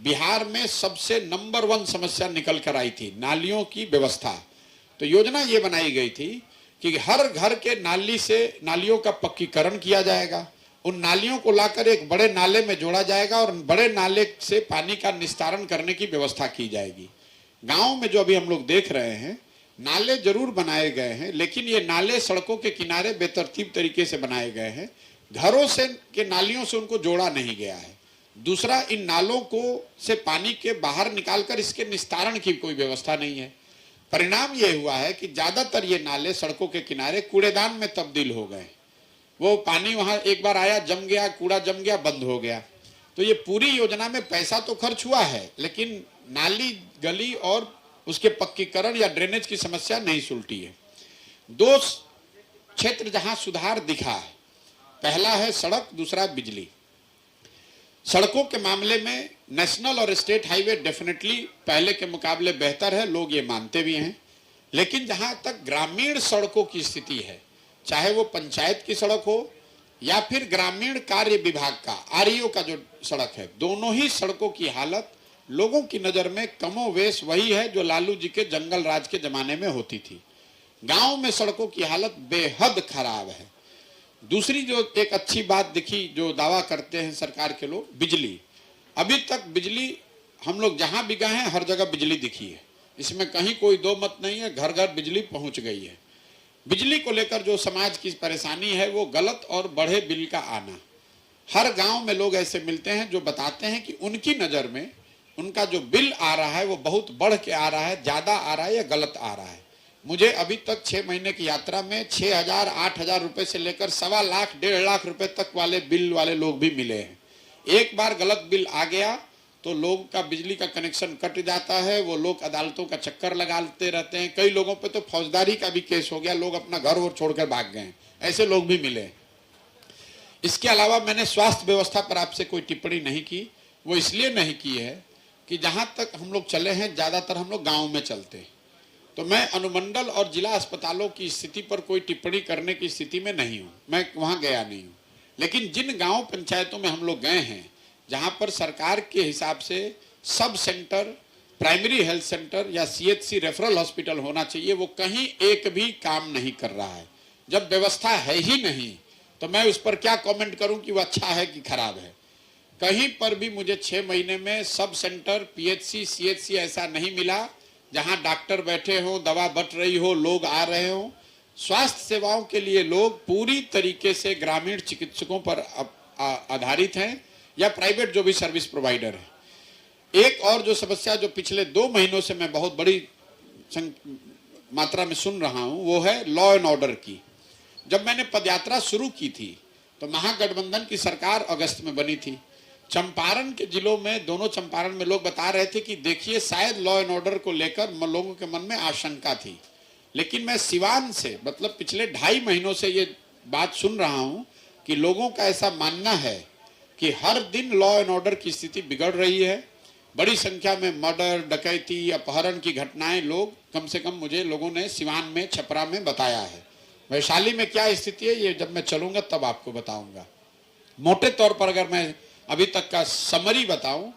बिहार में सबसे नंबर 1 समस्या निकल कर आई थी, नालियों की व्यवस्था। तो योजना ये बनाई गई थी कि हर घर के नालियों का पक्कीकरण किया जाएगा, उन नालियों को लाकर एक बड़े नाले में जोड़ा जाएगा और बड़े नाले से पानी का निस्तारण करने की व्यवस्था की जाएगी। गांव में जो अभी हम लोग देख रहे हैं, नाले जरूर बनाए गए हैं, लेकिन ये नाले सड़कों के किनारे बेतरतीब तरीके से बनाए गए हैं। घरों से के नालियों से उनको जोड़ा नहीं गया है। दूसरा, इन नालों को से पानी के बाहर निकालकर इसके निस्तारण की कोई व्यवस्था नहीं है। परिणाम ये हुआ है कि ज्यादातर ये नाले सड़कों के किनारे कूड़ेदान में तब्दील हो गए। वो पानी वहां एक बार आया, जम गया, कूड़ा जम गया, बंद हो गया। तो ये पूरी योजना में पैसा तो खर्च हुआ है, लेकिन नाली गली और उसके पक्कीकरण या ड्रेनेज की समस्या नहीं सुलटी है। 2 क्षेत्र जहां सुधार दिखा है, पहला है सड़क, दूसरा बिजली। सड़कों के मामले में नेशनल और स्टेट हाईवे डेफिनेटली पहले के मुकाबले बेहतर है, लोग ये मानते भी हैं। लेकिन जहां तक ग्रामीण सड़कों की स्थिति है, चाहे वो पंचायत की सड़क हो या फिर ग्रामीण कार्य विभाग का आरईओ का जो सड़क है, दोनों ही सड़कों की हालत लोगों की नजर में कमोवेश वही है जो लालू जी के जंगल राज के जमाने में होती थी। गांव में सड़कों की हालत बेहद खराब है। दूसरी जो एक अच्छी बात दिखी, जो दावा करते हैं सरकार के लोग, बिजली। अभी तक बिजली हम लोग जहां भी गए हैं हर जगह बिजली दिखी है, इसमें कहीं कोई दो मत नहीं है, घर घर बिजली पहुंच गई है। बिजली को लेकर जो समाज की परेशानी है वो गलत और बढ़े बिल का आना। हर गांव में लोग ऐसे मिलते हैं जो बताते हैं कि उनकी नज़र में उनका जो बिल आ रहा है वो बहुत बढ़ के आ रहा है, ज़्यादा आ रहा है या गलत आ रहा है। मुझे अभी तक 6 महीने की यात्रा में 6,000 8,000 रुपये से लेकर 1.25 लाख 1.5 लाख रुपए तक वाले बिल वाले लोग भी मिले हैं। एक बार गलत बिल आ गया तो लोग का बिजली का कनेक्शन कट जाता है, वो लोग अदालतों का चक्कर लगाते रहते हैं। कई लोगों पे तो फौजदारी का भी केस हो गया, लोग अपना घर और छोड़कर भाग गए, ऐसे लोग भी मिले। इसके अलावा मैंने स्वास्थ्य व्यवस्था पर आपसे कोई टिप्पणी नहीं की। वो इसलिए नहीं की है कि जहां तक हम लोग चले हैं ज़्यादातर हम लोग गाँव में चलते हैं, तो मैं अनुमंडल और जिला अस्पतालों की स्थिति पर कोई टिप्पणी करने की स्थिति में नहीं हूँ, मैं वहाँ गया नहीं हूँ। लेकिन जिन गांव पंचायतों में हम लोग गए हैं जहां पर सरकार के हिसाब से sub centre, primary health centre या सीएचसी रेफरल हॉस्पिटल होना चाहिए, वो कहीं एक भी काम नहीं कर रहा है। जब व्यवस्था है ही नहीं तो मैं उस पर क्या कमेंट करूं कि वो अच्छा है कि खराब है। कहीं पर भी मुझे 6 महीने में सब सेंटर, पीएचसी, सीएचसी ऐसा नहीं मिला जहां डॉक्टर बैठे हों, दवा बट रही हो, लोग आ रहे हों। स्वास्थ्य सेवाओं के लिए लोग पूरी तरीके से ग्रामीण चिकित्सकों पर आधारित हैं या प्राइवेट जो भी सर्विस प्रोवाइडर है। एक और जो समस्या जो पिछले 2 महीनों से मैं बहुत बड़ी मात्रा में सुन रहा हूं वो है लॉ एंड ऑर्डर की। जब मैंने पदयात्रा शुरू की थी तो महागठबंधन की सरकार अगस्त में बनी थी। चंपारण के जिलों में, दोनों चंपारण में लोग बता रहे थे कि देखिए शायद लॉ एंड ऑर्डर को लेकर लोगों के मन में आशंका थी। लेकिन मैं सिवान से मतलब पिछले 2.5 महीनों से ये बात सुन रहा हूं कि लोगों का ऐसा मानना है कि हर दिन लॉ एंड ऑर्डर की स्थिति बिगड़ रही है। बड़ी संख्या में मर्डर, डकैती, अपहरण की घटनाएं लोग, कम से कम मुझे लोगों ने सिवान में, छपरा में बताया है। वैशाली में क्या स्थिति है ये जब मैं चलूंगा तब आपको बताऊंगा। मोटे तौर पर अगर मैं अभी तक का समरी बताऊं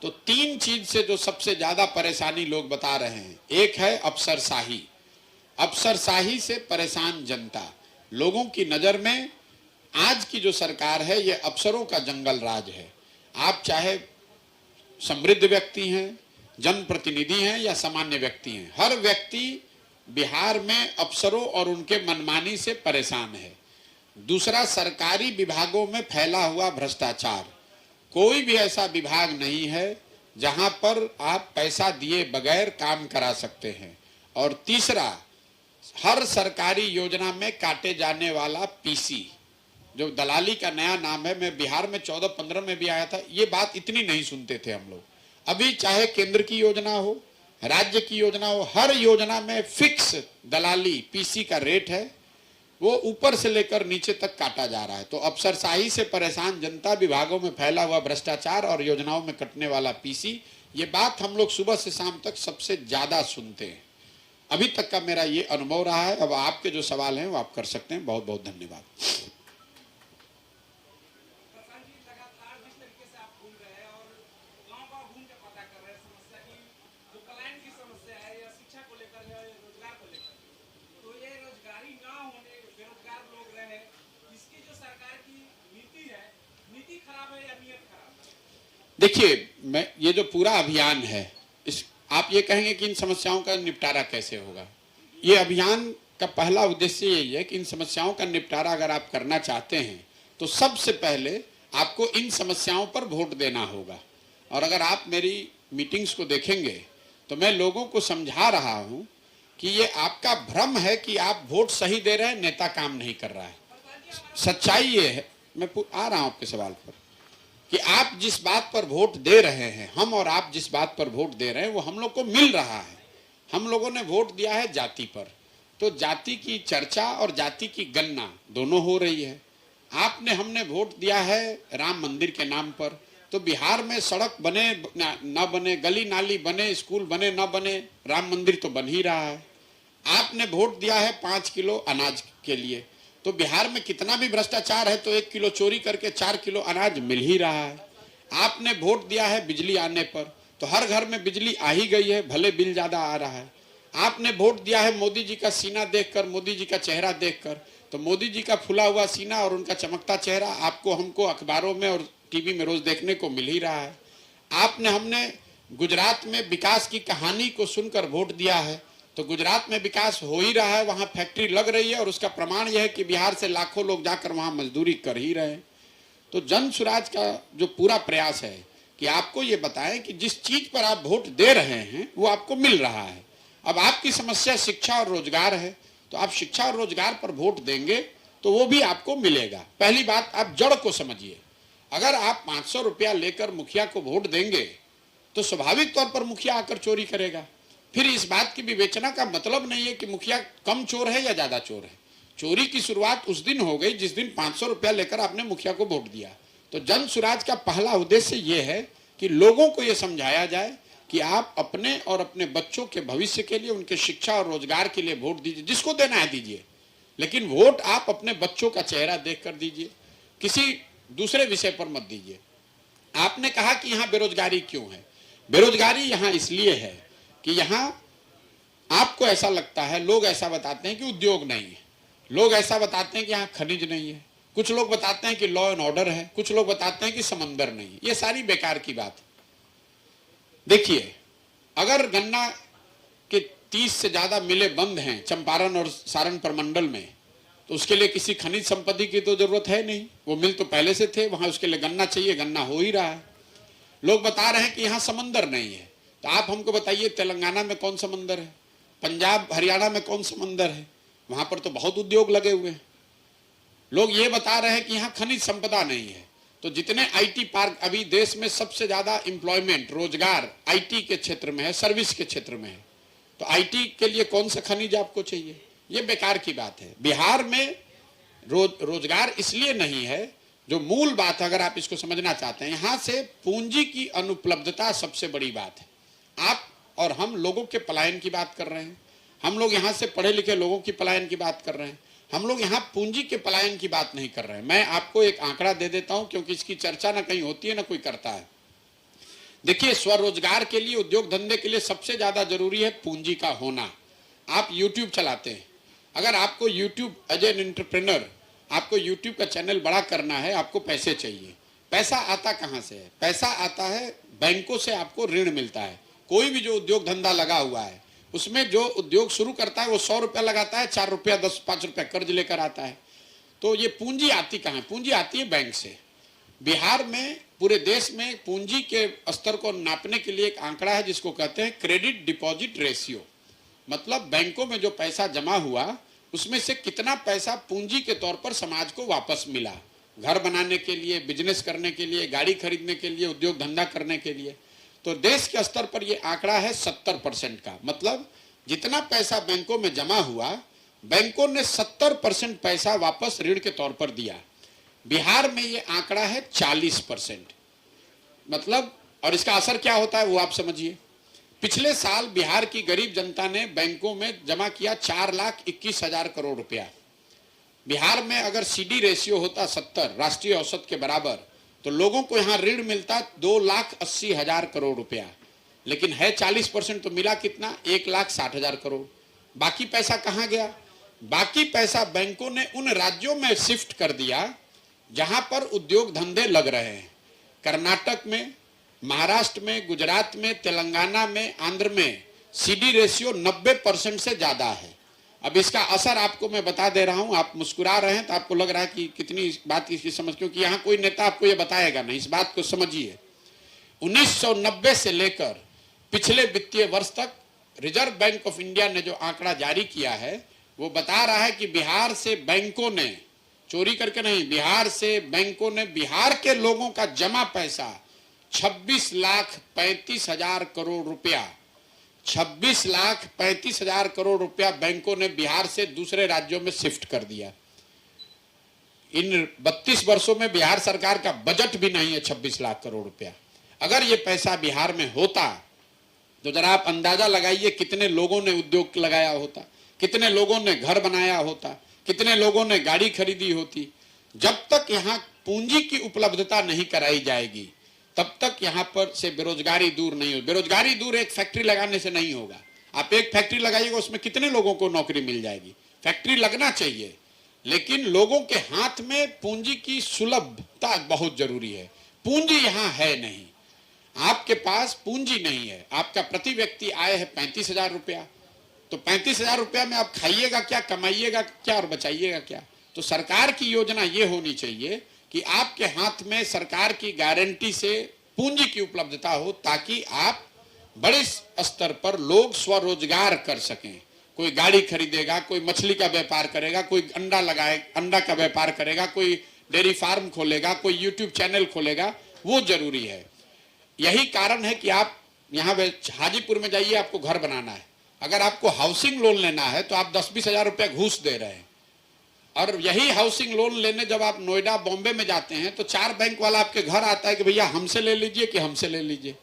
तो 3 चीज से जो सबसे ज्यादा परेशानी लोग बता रहे हैं। एक है अफसरशाही, अफसरशाही से परेशान जनता। लोगों की नजर में आज की जो सरकार है ये अफसरों का जंगल राज है। आप चाहे समृद्ध व्यक्ति हैं, जनप्रतिनिधि हैं या सामान्य व्यक्ति हैं, हर व्यक्ति बिहार में अफसरों और उनके मनमानी से परेशान है। दूसरा, सरकारी विभागों में फैला हुआ भ्रष्टाचार। कोई भी ऐसा विभाग नहीं है जहां पर आप पैसा दिए बगैर काम करा सकते हैं। और तीसरा, हर सरकारी योजना में काटे जाने वाला पीसी, जो दलाली का नया नाम है। मैं बिहार में 14-15 में भी आया था, ये बात इतनी नहीं सुनते थे हम लोग। अभी चाहे केंद्र की योजना हो, राज्य की योजना हो, हर योजना में फिक्स दलाली पीसी का रेट है, वो ऊपर से लेकर नीचे तक काटा जा रहा है। तो अफसरशाही से परेशान जनता, विभागों में फैला हुआ भ्रष्टाचार और योजनाओं में कटने वाला पीसी, ये बात हम लोग सुबह से शाम तक सबसे ज्यादा सुनते हैं। अभी तक का मेरा ये अनुभव रहा है। अब आपके जो सवाल हैं वो आप कर सकते हैं। बहुत बहुत धन्यवाद। देखिए, मैं ये जो पूरा अभियान है, इस आप ये कहेंगे कि इन समस्याओं का निपटारा कैसे होगा। ये अभियान का पहला उद्देश्य यही है कि इन समस्याओं का निपटारा अगर आप करना चाहते हैं तो सबसे पहले आपको इन समस्याओं पर वोट देना होगा। और अगर आप मेरी मीटिंग्स को देखेंगे तो मैं लोगों को समझा रहा हूं कि ये आपका भ्रम है कि आप वोट सही दे रहे हैं, नेता काम नहीं कर रहा है। सच्चाई ये है, मैं आ रहा हूं आपके सवाल पर, कि आप जिस बात पर वोट दे रहे हैं, हम और आप जिस बात पर वोट दे रहे हैं वो हम लोग को मिल रहा है। हम लोगों ने वोट दिया है जाति पर, तो जाति की चर्चा और जाति की गणना दोनों हो रही है। आपने हमने वोट दिया है राम मंदिर के नाम पर, तो बिहार में सड़क बने न बने, गली नाली बने, स्कूल बने न बने, राम मंदिर तो बन ही रहा है। आपने वोट दिया है 5 किलो अनाज के लिए, तो बिहार में कितना भी भ्रष्टाचार है तो 1 किलो चोरी करके 4 किलो अनाज मिल ही रहा है। आपने वोट दिया है बिजली आने पर, तो हर घर में बिजली आ ही गई है, भले बिल ज्यादा आ रहा है। आपने वोट दिया है मोदी जी का सीना देखकर, मोदी जी का चेहरा देखकर, तो मोदी जी का फुला हुआ सीना और उनका चमकता चेहरा आपको हमको अखबारों में और टीवी में रोज देखने को मिल ही रहा है। आपने हमने गुजरात में विकास की कहानी को सुनकर वोट दिया है, तो गुजरात में विकास हो ही रहा है, वहां फैक्ट्री लग रही है और उसका प्रमाण यह है कि बिहार से लाखों लोग जाकर वहां मजदूरी कर ही रहे हैं। तो जन सुराज का जो पूरा प्रयास है कि आपको ये बताएं कि जिस चीज पर आप वोट दे रहे हैं वो आपको मिल रहा है। अब आपकी समस्या शिक्षा और रोजगार है, तो आप शिक्षा और रोजगार पर वोट देंगे तो वो भी आपको मिलेगा। पहली बात, आप जड़ को समझिए। अगर आप 500 रुपया लेकर मुखिया को वोट देंगे तो स्वाभाविक तौर पर मुखिया आकर चोरी करेगा। फिर इस बात की विवेचना का मतलब नहीं है कि मुखिया कम चोर है या ज्यादा चोर है। चोरी की शुरुआत उस दिन हो गई जिस दिन 500 रुपया लेकर आपने मुखिया को वोट दिया। तो जन सुराज का पहला उद्देश्य यह है कि लोगों को यह समझाया जाए कि आप अपने और अपने बच्चों के भविष्य के लिए, उनके शिक्षा और रोजगार के लिए वोट दीजिए। जिसको देना है दीजिए, लेकिन वोट आप अपने बच्चों का चेहरा देखकर दीजिए, किसी दूसरे विषय पर मत दीजिए। आपने कहा कि यहां बेरोजगारी क्यों है। बेरोजगारी यहां इसलिए है कि यहां आपको ऐसा लगता है, लोग ऐसा बताते हैं कि उद्योग नहीं है, लोग ऐसा बताते हैं कि यहाँ खनिज नहीं है, कुछ लोग बताते हैं कि लॉ एंड ऑर्डर है, कुछ लोग बताते हैं कि समंदर नहीं है। ये सारी बेकार की बात है। देखिए, अगर गन्ना के 30 से ज्यादा मिलें बंद हैं चंपारण और सारण प्रमंडल में, तो उसके लिए किसी खनिज संपत्ति की तो जरूरत है नहीं। वो मिल तो पहले से थे, वहां उसके लिए गन्ना चाहिए, गन्ना हो ही रहा है। लोग बता रहे हैं कि यहाँ समंदर नहीं है, तो आप हमको बताइए तेलंगाना में कौन समंदर है, पंजाब हरियाणा में कौन समंदर है, वहां पर तो बहुत उद्योग लगे हुए हैं। लोग ये बता रहे हैं कि यहाँ खनिज संपदा नहीं है, तो जितने आईटी पार्क, अभी देश में सबसे ज्यादा एम्प्लॉयमेंट, रोजगार आईटी के क्षेत्र में है, सर्विस के क्षेत्र में है, तो आईटी के लिए कौन सा खनिज आपको चाहिए। ये बेकार की बात है। बिहार में रोजगार इसलिए नहीं है, जो मूल बात अगर आप इसको समझना चाहते हैं, यहां से पूंजी की अनुपलब्धता सबसे बड़ी बात है। आप और हम लोगों के पलायन की बात कर रहे हैं, हम लोग यहां से पढ़े लिखे लोगों की पलायन की बात कर रहे हैं। हम लोग यहाँ पूंजी के पलायन की बात नहीं कर रहे हैं। मैं आपको एक आंकड़ा दे देता हूं, क्योंकि इसकी चर्चा ना कहीं होती है ना कोई करता है। देखिए, स्वरोजगार के लिए, उद्योग धंधे के लिए सबसे ज्यादा जरूरी है पूंजी का होना। आप यूट्यूब चलाते हैं, अगर आपको यूट्यूब एज एन एंटरप्रेन्योर, आपको यूट्यूब का चैनल बड़ा करना है, आपको पैसे चाहिए। पैसा आता कहाँ से है? पैसा आता है बैंकों से, आपको ऋण मिलता है। कोई भी जो उद्योग धंधा लगा हुआ है, उसमें जो उद्योग शुरू करता है वो 100 रुपया लगाता है, 4 रुपया 10 5 रुपया कर्ज लेकर आता है। तो ये पूंजी आती कहाँ है? पूंजी आती है बैंक से। बिहार में, पूरे देश में पूंजी के स्तर को नापने के लिए एक आंकड़ा है जिसको कहते हैं क्रेडिट डिपॉजिट रेशियो। मतलब बैंकों में जो पैसा जमा हुआ उसमें से कितना पैसा पूंजी के तौर पर समाज को वापस मिला, घर बनाने के लिए, बिजनेस करने के लिए, गाड़ी खरीदने के लिए, उद्योग धंधा करने के लिए। तो देश के स्तर पर यह आंकड़ा है 70% का। मतलब जितना पैसा बैंकों में जमा हुआ, बैंकों ने 70% पैसा वापस ऋण के तौर पर दिया। बिहार में यह आंकड़ा है 40%। मतलब, और इसका असर क्या होता है वो आप समझिए। पिछले साल बिहार की गरीब जनता ने बैंकों में जमा किया 4,21,000 करोड़ रुपया। बिहार में अगर सीडी रेशियो होता 70, राष्ट्रीय औसत के बराबर, तो लोगों को यहां ऋण मिलता 2,80,000 करोड़ रुपया। लेकिन है 40%, तो मिला कितना? 1,60,000 करोड़। बाकी पैसा कहां गया? बाकी पैसा बैंकों ने उन राज्यों में शिफ्ट कर दिया जहां पर उद्योग धंधे लग रहे हैं। कर्नाटक में, महाराष्ट्र में, गुजरात में, तेलंगाना में, आंध्र में सीडी रेशियो 90% से ज्यादा है। अब इसका असर आपको मैं बता दे रहा हूं। आप मुस्कुरा रहे हैं तो आपको लग रहा है कि कितनी बात इसकी समझ, क्योंकि यहां कोई नेता आपको यह बताएगा नहीं। इस बात को समझिए। 1990 से लेकर पिछले वित्तीय वर्ष तक रिजर्व बैंक ऑफ इंडिया ने जो आंकड़ा जारी किया है वो बता रहा है कि बिहार से बैंकों ने, चोरी करके नहीं, बिहार से बैंकों ने बिहार के लोगों का जमा पैसा 26,35,000 करोड़ रुपया, 26,35,000 करोड़ रुपया बैंकों ने बिहार से दूसरे राज्यों में शिफ्ट कर दिया। इन 32 वर्षों में बिहार सरकार का बजट भी नहीं है 26 लाख करोड़ रुपया। अगर ये पैसा बिहार में होता तो जरा आप अंदाजा लगाइए कितने लोगों ने उद्योग लगाया होता, कितने लोगों ने घर बनाया होता, कितने लोगों ने गाड़ी खरीदी होती। जब तक यहाँ पूंजी की उपलब्धता नहीं कराई जाएगी तब तक यहाँ पर से बेरोजगारी दूर नहीं होगी। बेरोजगारी दूर एक फैक्ट्री लगाने से नहीं होगा। आप एक फैक्ट्री लगाइएगा, उसमें कितने लोगों को नौकरी मिल जाएगी? फैक्ट्री लगना चाहिए, लेकिन लोगों के हाथ में पूंजी की सुलभता बहुत जरूरी है। पूंजी यहाँ है नहीं, आपके पास पूंजी नहीं है। आपका प्रति व्यक्ति आय है 35,000 रुपया, तो 35,000 रुपया में आप खाइएगा क्या, कमाइएगा क्या और बचाइएगा क्या? तो सरकार की योजना ये होनी चाहिए कि आपके हाथ में सरकार की गारंटी से पूंजी की उपलब्धता हो, ताकि आप बड़े स्तर पर लोग स्वरोजगार कर सकें। कोई गाड़ी खरीदेगा, कोई मछली का व्यापार करेगा, कोई अंडा का व्यापार करेगा, कोई डेयरी फार्म खोलेगा, कोई यूट्यूब चैनल खोलेगा, वो जरूरी है। यही कारण है कि आप यहाँ हाजीपुर में जाइए, आपको घर बनाना है, अगर आपको हाउसिंग लोन लेना है तो आप 10-20 हजार रुपया घूस दे रहे हैं। और यही हाउसिंग लोन लेने जब आप नोएडा, बॉम्बे में जाते हैं तो 4 बैंक वाला आपके घर आता है कि भैया हमसे ले लीजिए कि हमसे ले लीजिए।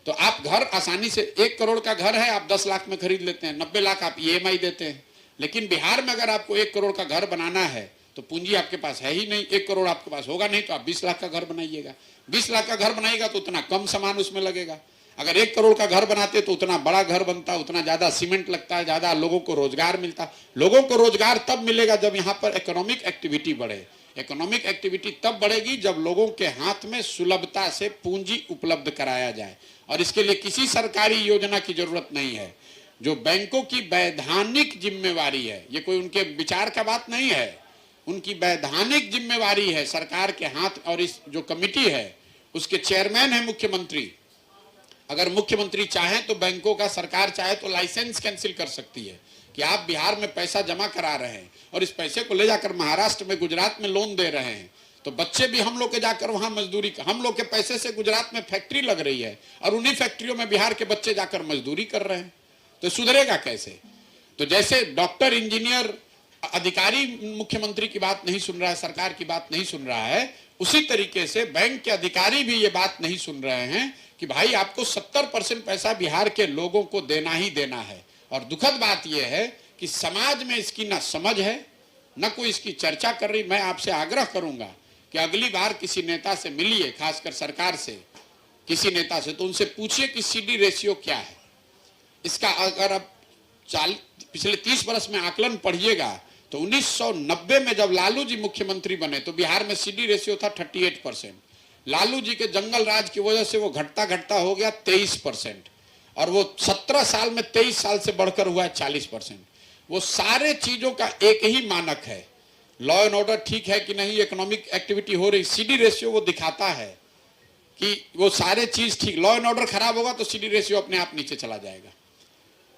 तो आप घर आसानी से, 1 करोड़ का घर है आप 10 लाख में खरीद लेते हैं, 90 लाख आप EMI देते हैं। लेकिन बिहार में अगर आपको 1 करोड़ का घर बनाना है तो पूंजी आपके पास है ही नहीं, 1 करोड़ आपके पास होगा नहीं, तो आप 20 लाख का घर बनाइएगा। 20 लाख का घर बनाएगा तो उतना कम सामान उसमें लगेगा। अगर 1 करोड़ का घर बनाते तो उतना बड़ा घर बनता, उतना ज्यादा सीमेंट लगता है, ज्यादा लोगों को रोजगार मिलता। लोगों को रोजगार तब मिलेगा जब यहाँ पर इकोनॉमिक एक्टिविटी बढ़े। इकोनॉमिक एक्टिविटी तब बढ़ेगी जब लोगों के हाथ में सुलभता से पूंजी उपलब्ध कराया जाए। और इसके लिए किसी सरकारी योजना की जरूरत नहीं है। जो बैंकों की वैधानिक जिम्मेवारी है, ये कोई उनके विचार का बात नहीं है, उनकी वैधानिक जिम्मेवारी है सरकार के हाथ। और इस जो कमिटी है उसके चेयरमैन है मुख्यमंत्री। अगर मुख्यमंत्री चाहें तो बैंकों का, सरकार चाहे तो लाइसेंस कैंसिल कर सकती है कि आप बिहार में पैसा जमा करा रहे हैं और इस पैसे को ले जाकर महाराष्ट्र में, गुजरात में लोन दे रहे हैं, तो बच्चे भी हम लोग के जाकर वहां मजदूरी, हम लोग के पैसे से गुजरात में फैक्ट्री लग रही है और उन्हीं फैक्ट्रियों में बिहार के बच्चे जाकर मजदूरी कर रहे हैं, तो सुधरेगा कैसे? तो जैसे डॉक्टर, इंजीनियर, अधिकारी मुख्यमंत्री की बात नहीं सुन रहा है, सरकार की बात नहीं सुन रहा है, उसी तरीके से बैंक के अधिकारी भी ये बात नहीं सुन रहे हैं कि भाई आपको 70% पैसा बिहार के लोगों को देना ही देना है। और दुखद बात यह है कि समाज में इसकी ना समझ है, न कोई इसकी चर्चा कर रही। मैं आपसे आग्रह करूंगा कि अगली बार किसी नेता से मिलिए, खासकर सरकार से किसी नेता से, तो उनसे पूछिए कि सीडी रेशियो क्या है इसका। अगर आप पिछले 30 वर्ष में आकलन पढ़िएगा तो 1990 में जब लालू जी मुख्यमंत्री बने तो बिहार में सीडी रेशियो था 38%। लालू जी के जंगल राज की वजह से वो घटता घटता हो गया 23%, और वो 17 साल में 23 साल से बढ़कर हुआ है 40%। वो सारे चीजों का एक ही मानक है, लॉ एंड ऑर्डर ठीक है कि नहीं, इकोनॉमिक एक्टिविटी हो रही, सीडी रेशियो वो दिखाता है कि वो सारे चीज ठीक। लॉ एंड ऑर्डर खराब होगा तो सीडी रेशियो अपने आप नीचे चला जाएगा।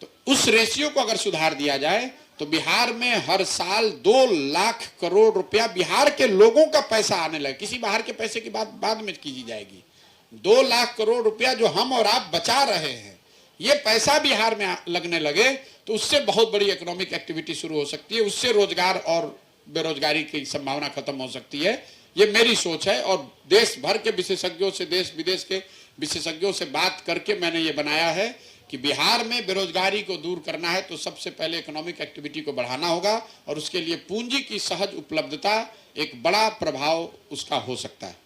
तो उस रेशियो को अगर सुधार दिया जाए तो बिहार में हर साल 2 लाख करोड़ रुपया बिहार के लोगों का पैसा आने लगे। किसी बाहर के पैसे की बात बाद में की जाएगी। 2 लाख करोड़ रुपया जो हम और आप बचा रहे हैं, ये पैसा बिहार में लगने लगे तो उससे बहुत बड़ी इकोनॉमिक एक्टिविटी शुरू हो सकती है। उससे रोजगार और बेरोजगारी की संभावना खत्म हो सकती है। ये मेरी सोच है, और देश भर के विशेषज्ञों से, देश विदेश के विशेषज्ञों से बात करके मैंने ये बनाया है कि बिहार में बेरोजगारी को दूर करना है तो सबसे पहले इकोनॉमिक एक्टिविटी को बढ़ाना होगा, और उसके लिए पूंजी की सहज उपलब्धता एक बड़ा प्रभाव उसका हो सकता है।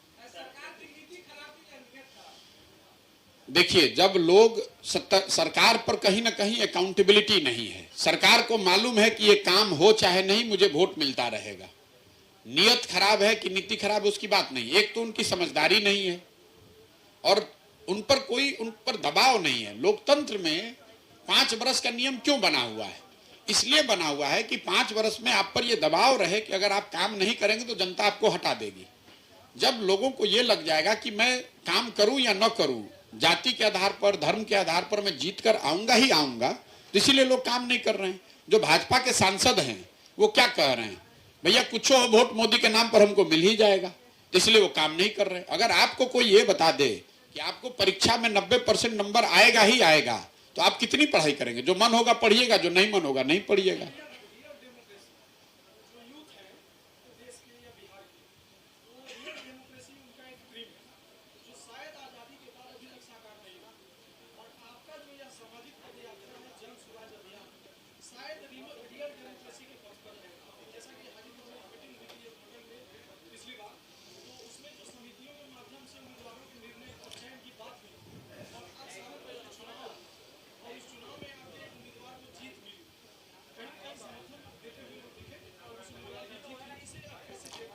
देखिए, जब लोग सरकार पर कहीं ना कहीं अकाउंटेबिलिटी नहीं है, सरकार को मालूम है कि ये काम हो चाहे नहीं मुझे वोट मिलता रहेगा। नियत खराब है कि नीति खराब है उसकी बात नहीं, एक तो उनकी समझदारी नहीं है और उन पर दबाव नहीं है। लोकतंत्र में 5 वर्ष का नियम क्यों बना हुआ है? इसलिए बना हुआ है कि 5 वर्ष में आप पर यह दबाव रहे कि अगर आप काम नहीं करेंगे तो जनता आपको हटा देगी। जब लोगों को यह लग जाएगा कि मैं काम करूं या न करूं, जाति के आधार पर, धर्म के आधार पर मैं जीत कर आऊंगा ही आऊंगा, तो इसीलिए लोग काम नहीं कर रहे हैं। जो भाजपा के सांसद हैं वो क्या कह रहे हैं, भैया कुछ हो वोट मोदी के नाम पर हमको मिल ही जाएगा, तो इसलिए वो काम नहीं कर रहे। अगर आपको कोई ये बता दे कि आपको परीक्षा में 90% नंबर आएगा ही आएगा, तो आप कितनी पढ़ाई करेंगे? जो मन होगा पढ़िएगा, जो नहीं मन होगा नहीं पढ़िएगा।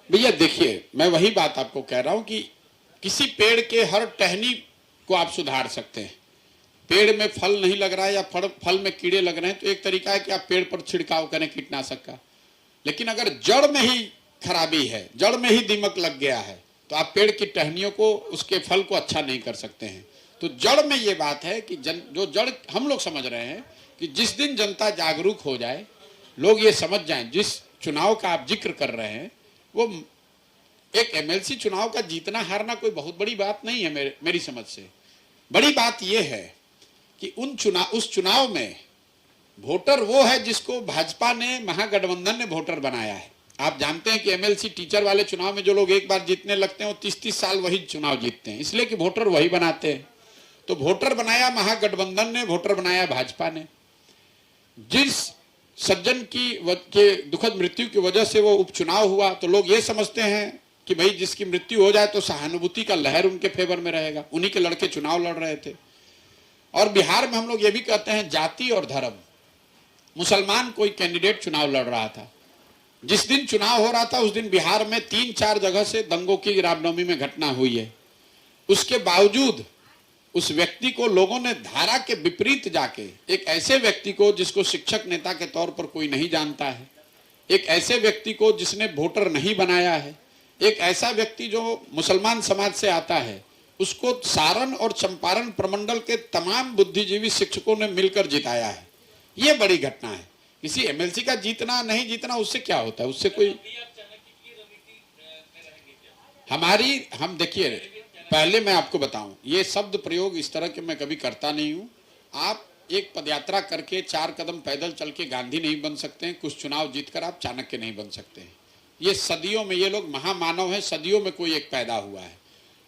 भैया देखिए, मैं वही बात आपको कह रहा हूं कि किसी पेड़ के हर टहनी को आप सुधार सकते हैं। पेड़ में फल नहीं लग रहा है या फल में कीड़े लग रहे हैं तो एक तरीका है कि आप पेड़ पर छिड़काव करें कीटनाशक का। लेकिन अगर जड़ में ही खराबी है, जड़ में ही दीमक लग गया है, तो आप पेड़ की टहनियों को, उसके फल को अच्छा नहीं कर सकते हैं। तो जड़ में ये बात है कि जो जड़ हम लोग समझ रहे हैं कि जिस दिन जनता जागरूक हो जाए, लोग ये समझ जाएं, जिस चुनाव का आप जिक्र कर रहे हैं वो एक एमएलसी चुनाव का जीतना हारना कोई बहुत बड़ी बात नहीं है। मेरी समझ से बड़ी बात यह है कि उस चुनाव में वोटर वो है जिसको भाजपा ने, महागठबंधन ने वोटर बनाया है। आप जानते हैं कि एमएलसी टीचर वाले चुनाव में जो लोग एक बार जीतने लगते हैं वो 30-30 साल वही चुनाव जीतते हैं, इसलिए कि वोटर वही बनाते हैं। तो वोटर बनाया महागठबंधन ने, वोटर बनाया भाजपा ने। जिस सज्जन के दुखद मृत्यु की वजह से वो उपचुनाव हुआ, तो लोग ये समझते हैं कि भाई जिसकी मृत्यु हो जाए तो सहानुभूति का लहर उनके फेवर में रहेगा। उन्हीं के लड़के चुनाव लड़ रहे थे। और बिहार में हम लोग ये भी कहते हैं जाति और धर्म। मुसलमान कोई कैंडिडेट चुनाव लड़ रहा था, जिस दिन चुनाव हो रहा था उस दिन बिहार में 3-4 जगह से दंगों की रामनवमी में घटना हुई है। उसके बावजूद उस व्यक्ति को लोगों ने धारा के विपरीत जाके, एक ऐसे व्यक्ति को जिसको शिक्षक नेता के तौर पर कोई नहीं जानता है, एक ऐसे व्यक्ति को जिसने वोटर नहीं बनाया है, एक ऐसा व्यक्ति जो मुसलमान समाज से आता है, उसको सारण और चंपारण प्रमंडल के तमाम बुद्धिजीवी शिक्षकों ने मिलकर जिताया है। ये बड़ी घटना है। किसी एमएलसी का जीतना नहीं जीतना उससे क्या होता है? उससे कोई हम देखिए, पहले मैं आपको बताऊं, ये शब्द प्रयोग इस तरह के मैं कभी करता नहीं हूं। आप एक पदयात्रा करके 4 कदम पैदल चल के गांधी नहीं बन सकते हैं, कुछ चुनाव जीतकर आप चाणक्य नहीं बन सकते हैं। ये सदियों में, ये लोग महामानव हैं, सदियों में कोई एक पैदा हुआ है।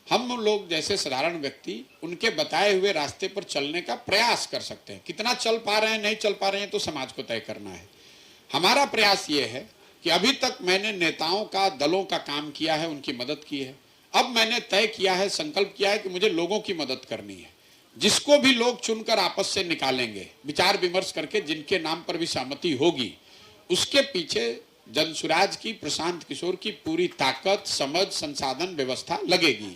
हम लोग जैसे साधारण व्यक्ति उनके बताए हुए रास्ते पर चलने का प्रयास कर सकते हैं। कितना चल पा रहे हैं, नहीं चल पा रहे हैं, तो समाज को तय करना है। हमारा प्रयास ये है कि अभी तक मैंने नेताओं का, दलों का काम किया है, उनकी मदद की है। अब मैंने तय किया है, संकल्प किया है कि मुझे लोगों की मदद करनी है। जिसको भी लोग चुनकर आपस से निकालेंगे, विचार विमर्श करके जिनके नाम पर भी सहमति होगी, उसके पीछे जनसुराज की, प्रशांत किशोर की पूरी ताकत, समझ, संसाधन, व्यवस्था लगेगी।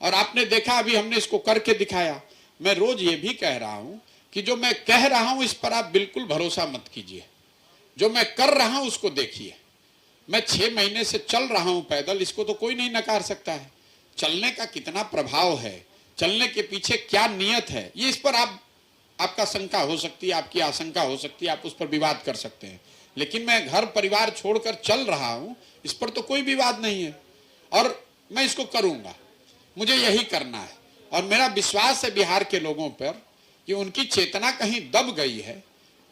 और आपने देखा, अभी हमने इसको करके दिखाया। मैं रोज ये भी कह रहा हूं कि जो मैं कह रहा हूं इस पर आप बिल्कुल भरोसा मत कीजिए, जो मैं कर रहा हूं उसको देखिए। मैं 6 महीने से चल रहा हूं पैदल, इसको तो कोई नहीं नकार सकता है। चलने का कितना प्रभाव है, चलने के पीछे क्या नियत है, ये इस पर आपका शंका हो सकती है, आपकी आशंका हो सकती है, आप उस पर विवाद कर सकते हैं। लेकिन मैं घर परिवार छोड़कर चल रहा हूं, इस पर तो कोई विवाद नहीं है और मैं इसको करूंगा। मुझे यही करना है और मेरा विश्वास है बिहार के लोगों पर कि उनकी चेतना कहीं दब गई है,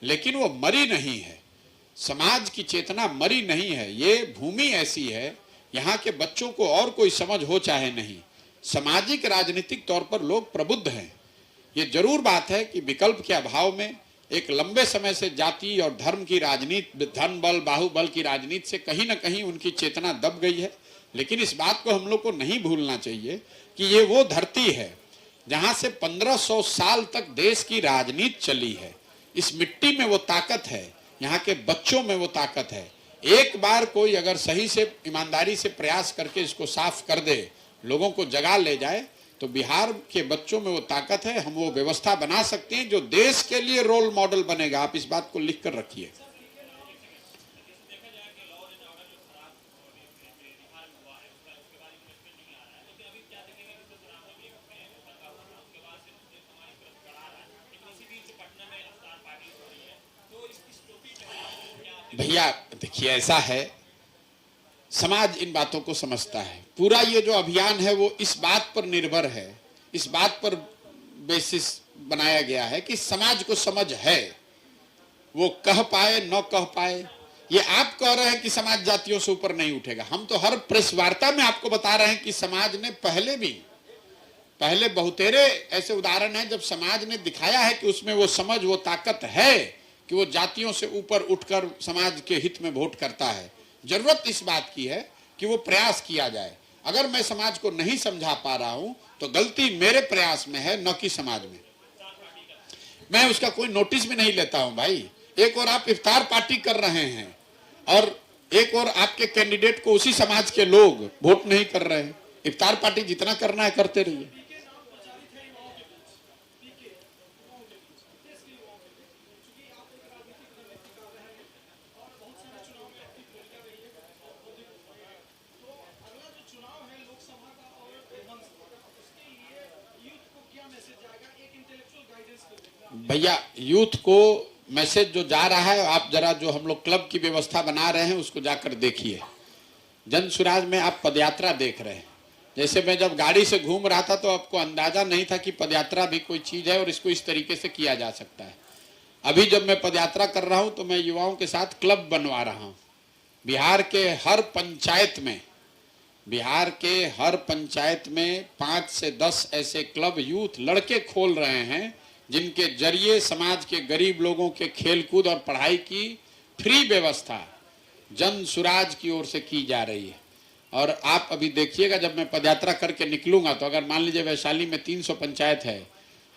लेकिन वो मरी नहीं है। समाज की चेतना मरी नहीं है। ये भूमि ऐसी है, यहाँ के बच्चों को और कोई समझ हो चाहे नहीं, सामाजिक राजनीतिक तौर पर लोग प्रबुद्ध हैं। ये जरूर बात है कि विकल्प के अभाव में एक लंबे समय से जाति और धर्म की राजनीति, धन बल, बाहुबल की राजनीति से कहीं ना कहीं उनकी चेतना दब गई है। लेकिन इस बात को हम लोग को नहीं भूलना चाहिए कि ये वो धरती है जहां से 1500 साल तक देश की राजनीति चली है। इस मिट्टी में वो ताकत है, यहाँ के बच्चों में वो ताकत है। एक बार कोई अगर सही से, ईमानदारी से प्रयास करके इसको साफ कर दे, लोगों को जगा ले जाए, तो बिहार के बच्चों में वो ताकत है। हम वो व्यवस्था बना सकते हैं जो देश के लिए रोल मॉडल बनेगा। आप इस बात को लिख कर रखिए। भैया देखिए, ऐसा है, समाज इन बातों को समझता है। पूरा ये जो अभियान है वो इस बात पर निर्भर है, इस बात पर बेसिस बनाया गया है कि समाज को समझ है, वो कह पाए न कह पाए। ये आप कह रहे हैं कि समाज जातियों से ऊपर नहीं उठेगा, हम तो हर प्रेस वार्ता में आपको बता रहे हैं कि समाज ने पहले बहुतेरे ऐसे उदाहरण हैं जब समाज ने दिखाया है कि उसमें वो समझ, वो ताकत है कि वो जातियों से ऊपर उठकर समाज के हित में वोट करता है। जरूरत इस बात की है कि वो प्रयास किया जाए। अगर मैं समाज को नहीं समझा पा रहा हूं तो गलती मेरे प्रयास में है, न कि समाज में। मैं उसका कोई नोटिस भी नहीं लेता हूं भाई। एक और आप इफ्तार पार्टी कर रहे हैं और एक और आपके कैंडिडेट को उसी समाज के लोग वोट नहीं कर रहे हैं। इफ्तार पार्टी जितना करना है करते रहिए। भैया, यूथ को मैसेज जो जा रहा है, आप जरा जो हम लोग क्लब की व्यवस्था बना रहे हैं उसको जाकर देखिए। जनसुराज में आप पदयात्रा देख रहे हैं। जैसे मैं जब गाड़ी से घूम रहा था तो आपको अंदाजा नहीं था कि पदयात्रा भी कोई चीज है और इसको इस तरीके से किया जा सकता है। अभी जब मैं पदयात्रा कर रहा हूं तो मैं युवाओं के साथ क्लब बनवा रहा हूं। बिहार के हर पंचायत में 5 से 10 ऐसे क्लब यूथ लड़के खोल रहे हैं जिनके जरिए समाज के गरीब लोगों के खेलकूद और पढ़ाई की फ्री व्यवस्था जनसुराज की ओर से की जा रही है। और आप अभी देखिएगा, जब मैं पदयात्रा करके निकलूंगा तो अगर मान लीजिए वैशाली में 300 पंचायत है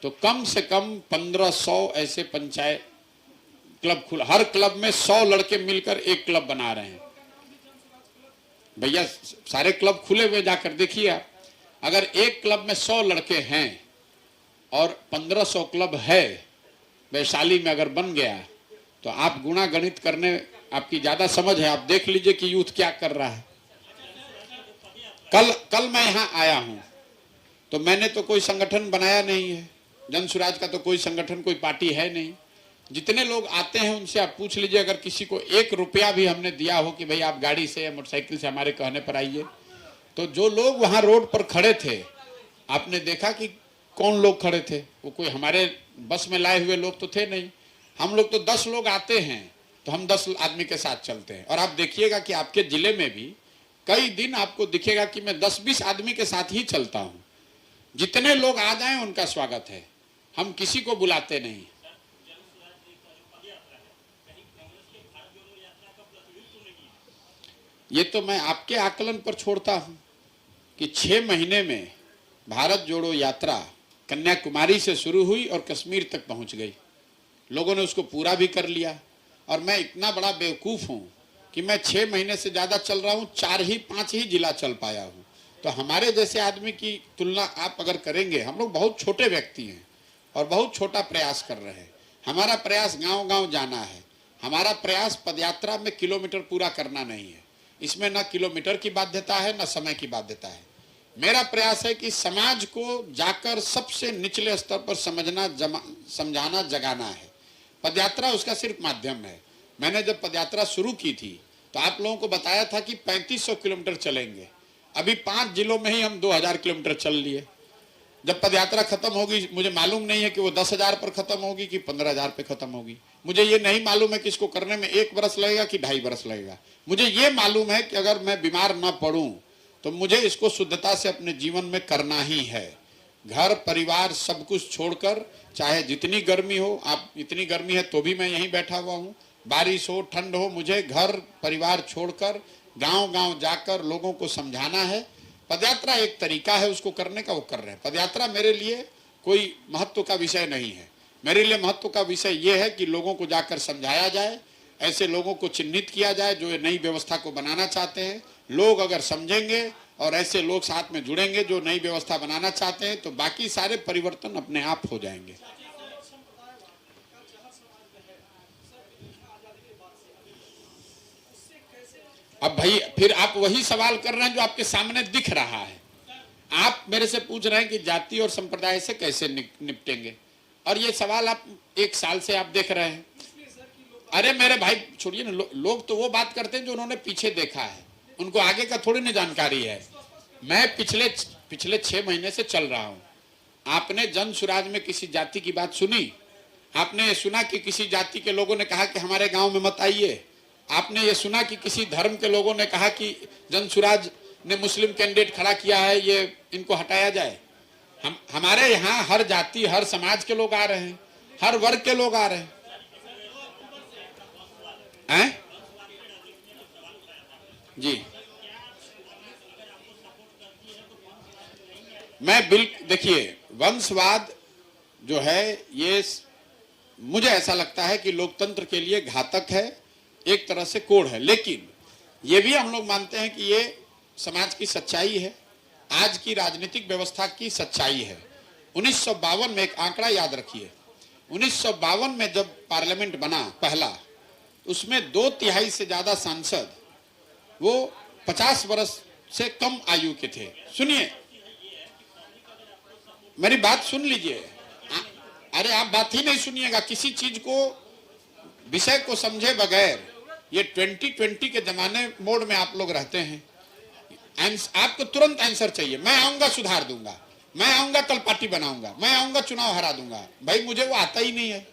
तो कम से कम 1500 ऐसे पंचायत क्लब खुला। हर क्लब में 100 लड़के मिलकर एक क्लब बना रहे हैं। भैया सारे क्लब खुले हुए, जाकर देखिए आप। अगर एक क्लब में 100 लड़के हैं और 1500 क्लब है वैशाली में अगर बन गया तो आप गुणा गणित करने, आपकी ज्यादा समझ है। आप देख लीजिए कि यूथ क्या कर रहा है। कल मैं यहां आया हूं तो मैंने तो कोई संगठन बनाया नहीं है। जनसुराज का तो कोई संगठन, कोई पार्टी है नहीं। जितने लोग आते हैं उनसे आप पूछ लीजिए, अगर किसी को 1 रुपया भी हमने दिया हो कि भाई आप गाड़ी से या मोटरसाइकिल से हमारे कहने पर आइए, तो जो लोग वहां रोड पर खड़े थे, आपने देखा कि कौन लोग खड़े थे। वो कोई हमारे बस में लाए हुए लोग तो थे नहीं। हम लोग तो 10 लोग आते हैं तो हम 10 आदमी के साथ चलते हैं। और आप देखिएगा कि आपके जिले में भी कई दिन आपको दिखेगा कि मैं 10-20 आदमी के साथ ही चलता हूं। जितने लोग आ जाएं उनका स्वागत है, हम किसी को बुलाते नहीं। ये तो मैं आपके आकलन पर छोड़ता हूं कि 6 महीने में भारत जोड़ो यात्रा कन्याकुमारी से शुरू हुई और कश्मीर तक पहुंच गई। लोगों ने उसको पूरा भी कर लिया। और मैं इतना बड़ा बेवकूफ़ हूं कि मैं 6 महीने से ज़्यादा चल रहा हूं, 4 ही 5 ही जिला चल पाया हूं। तो हमारे जैसे आदमी की तुलना आप अगर करेंगे, हम लोग बहुत छोटे व्यक्ति हैं और बहुत छोटा प्रयास कर रहे हैं। हमारा प्रयास गांव-गांव जाना है। हमारा प्रयास पदयात्रा में किलोमीटर पूरा करना नहीं है। इसमें न किलोमीटर की बाध्यता है, न समय की बाध्यता है। मेरा प्रयास है कि समाज को जाकर सबसे निचले स्तर पर समझाना, जगाना है। पदयात्रा उसका सिर्फ माध्यम है। मैंने जब पदयात्रा शुरू की थी तो आप लोगों को बताया था कि 3500 किलोमीटर चलेंगे। अभी 5 जिलों में ही हम 2000 किलोमीटर चल लिए। जब पदयात्रा खत्म होगी, मुझे मालूम नहीं है कि वो 10,000 पर खत्म होगी कि 15,000 पे खत्म होगी। मुझे ये नहीं मालूम है कि इसको करने में 1 बरस लगेगा कि 2.5 बरस लगेगा। मुझे ये मालूम है कि अगर मैं बीमार न पड़ूं तो मुझे इसको शुद्धता से अपने जीवन में करना ही है। घर परिवार सब कुछ छोड़कर, चाहे जितनी गर्मी हो, आप इतनी गर्मी है तो भी मैं यहीं बैठा हुआ हूँ, बारिश हो ठंड हो, मुझे घर परिवार छोड़कर गांव-गांव जाकर लोगों को समझाना है। पदयात्रा एक तरीका है उसको करने का, वो कर रहे हैं। पदयात्रा मेरे लिए कोई महत्व का विषय नहीं है। मेरे लिए महत्व का विषय ये है कि लोगों को जाकर समझाया जाए, ऐसे लोगों को चिन्हित किया जाए जो ये नई व्यवस्था को बनाना चाहते हैं। लोग अगर समझेंगे और ऐसे लोग साथ में जुड़ेंगे जो नई व्यवस्था बनाना चाहते हैं तो बाकी सारे परिवर्तन अपने आप हो जाएंगे। अब भाई फिर आप वही सवाल कर रहे हैं जो आपके सामने दिख रहा है। आप मेरे से पूछ रहे हैं कि जाति और संप्रदाय से कैसे निपटेंगे, और ये सवाल आप 1 साल से आप देख रहे हैं। अरे मेरे भाई छोड़िए ना, लोग तो वो बात करते हैं जो उन्होंने पीछे देखा है, उनको आगे का थोड़ी ना जानकारी है। मैं पिछले 6 महीने से चल रहा हूं। आपने जन सुराज में किसी जाति की बात सुनी? आपने ये सुना कि किसी जाति के लोगों ने कहा कि हमारे गांव में मत आइए? आपने ये सुना कि किसी धर्म के लोगों ने कहा कि जन सुराज ने मुस्लिम कैंडिडेट खड़ा किया है, ये इनको हटाया जाए? हमारे यहाँ हर जाति, हर समाज के लोग आ रहे हैं, हर वर्ग के लोग आ रहे हैं। जी मैं देखिए, वंशवाद जो है ये मुझे ऐसा लगता है कि लोकतंत्र के लिए घातक है, एक तरह से कोढ़ है। लेकिन ये भी हम लोग मानते हैं कि ये समाज की सच्चाई है, आज की राजनीतिक व्यवस्था की सच्चाई है। 1952 में एक आंकड़ा याद रखिए, 1952 में जब पार्लियामेंट बना पहला, उसमें 2/3 से ज्यादा सांसद वो 50 वर्ष से कम आयु के थे। सुनिए, मेरी बात सुन लीजिए। अरे आप बात ही नहीं सुनिएगा, किसी चीज को, विषय को समझे बगैर। ये 2020 के जमाने मोड में आप लोग रहते हैं। आपको तुरंत आंसर चाहिए। मैं आऊंगा सुधार दूंगा, मैं आऊंगा कल पार्टी बनाऊंगा, मैं आऊंगा चुनाव हरा दूंगा। भाई मुझे वो आता ही नहीं है,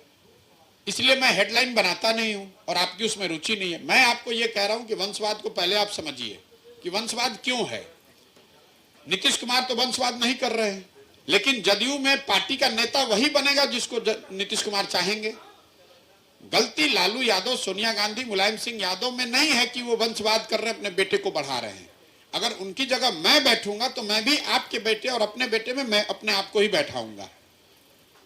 इसलिए मैं हेडलाइन बनाता नहीं हूं और आपकी उसमें रुचि नहीं है। मैं आपको ये कह रहा हूं कि वंशवाद को पहले आप समझिए कि वंशवाद क्यों है। नीतीश कुमार तो वंशवाद नहीं कर रहे हैं, लेकिन जदयू में पार्टी का नेता वही बनेगा जिसको नीतीश कुमार चाहेंगे। गलती लालू यादव, सोनिया गांधी, मुलायम सिंह यादव में नहीं है कि वो वंशवाद कर रहे हैं, अपने बेटे को बढ़ा रहे हैं। अगर उनकी जगह मैं बैठूंगा तो मैं भी आपके बेटे और अपने बेटे में मैं अपने आप को ही बैठाऊंगा।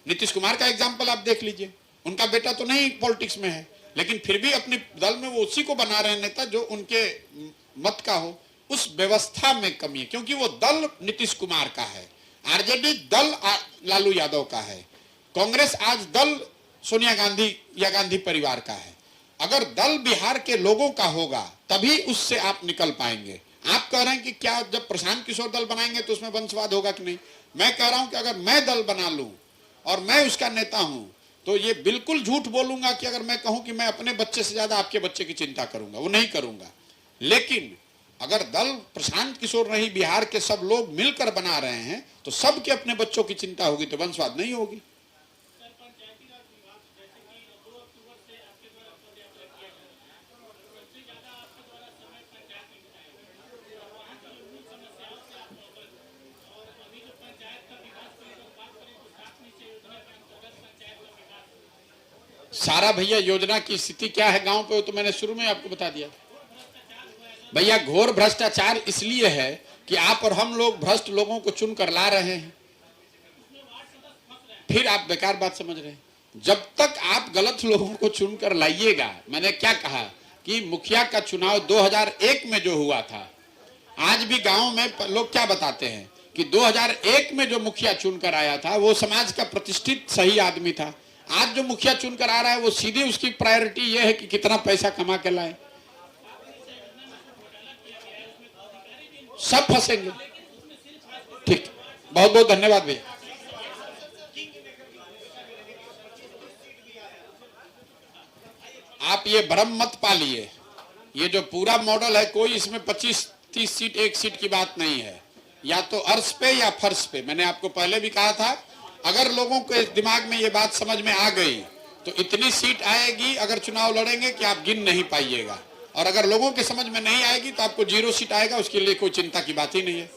नीतीश कुमार का एग्जाम्पल आप देख लीजिए, उनका बेटा तो नहीं पॉलिटिक्स में है, लेकिन फिर भी अपने दल में वो उसी को बना रहे हैं नेता जो उनके मत का हो। उस व्यवस्था में कमी है, क्योंकि वो दल नीतीश कुमार का है, आरजेडी दल लालू यादव का है, कांग्रेस आज दल सोनिया गांधी या गांधी परिवार का है। अगर दल बिहार के लोगों का होगा तभी उससे आप निकल पाएंगे। आप कह रहे हैं कि क्या जब प्रशांत किशोर दल बनाएंगे तो उसमें वंशवाद होगा कि नहीं? मैं कह रहा हूं कि अगर मैं दल बना लूं और मैं उसका नेता हूं तो ये बिल्कुल झूठ बोलूंगा कि अगर मैं कहूं कि मैं अपने बच्चे से ज्यादा आपके बच्चे की चिंता करूंगा, वो नहीं करूंगा। लेकिन अगर दल प्रशांत किशोर नहीं, बिहार के सब लोग मिलकर बना रहे हैं तो सबके अपने बच्चों की चिंता होगी, तो वंशवाद नहीं होगी। सारा भैया योजना की स्थिति क्या है गांव पे, तो मैंने शुरू में आपको बता दिया। भैया घोर भ्रष्टाचार इसलिए है कि आप और हम लोग भ्रष्ट लोगों को चुनकर ला रहे हैं। फिर आप बेकार बात समझ रहे हैं। जब तक आप गलत लोगों को चुनकर लाइएगा, मैंने क्या कहा कि मुखिया का चुनाव 2001 में जो हुआ था, आज भी गांव में लोग क्या बताते हैं कि 2001 में जो मुखिया चुनकर आया था वो समाज का प्रतिष्ठित सही आदमी था। आज जो मुखिया चुनकर आ रहा है वो सीधी उसकी प्रायोरिटी ये है कि कितना पैसा कमा के लाए। सब फंसेंगे। ठीक, बहुत बहुत धन्यवाद भैया। आप ये भ्रम मत पालिए, ये जो पूरा मॉडल है कोई इसमें 25-30 सीट एक सीट की बात नहीं है, या तो अर्श पे या फर्श पे। मैंने आपको पहले भी कहा था, अगर लोगों के दिमाग में ये बात समझ में आ गई तो इतनी सीट आएगी अगर चुनाव लड़ेंगे कि आप गिन नहीं पाइएगा, और अगर लोगों के समझ में नहीं आएगी तो आपको 0 सीट आएगा, उसके लिए कोई चिंता की बात ही नहीं है।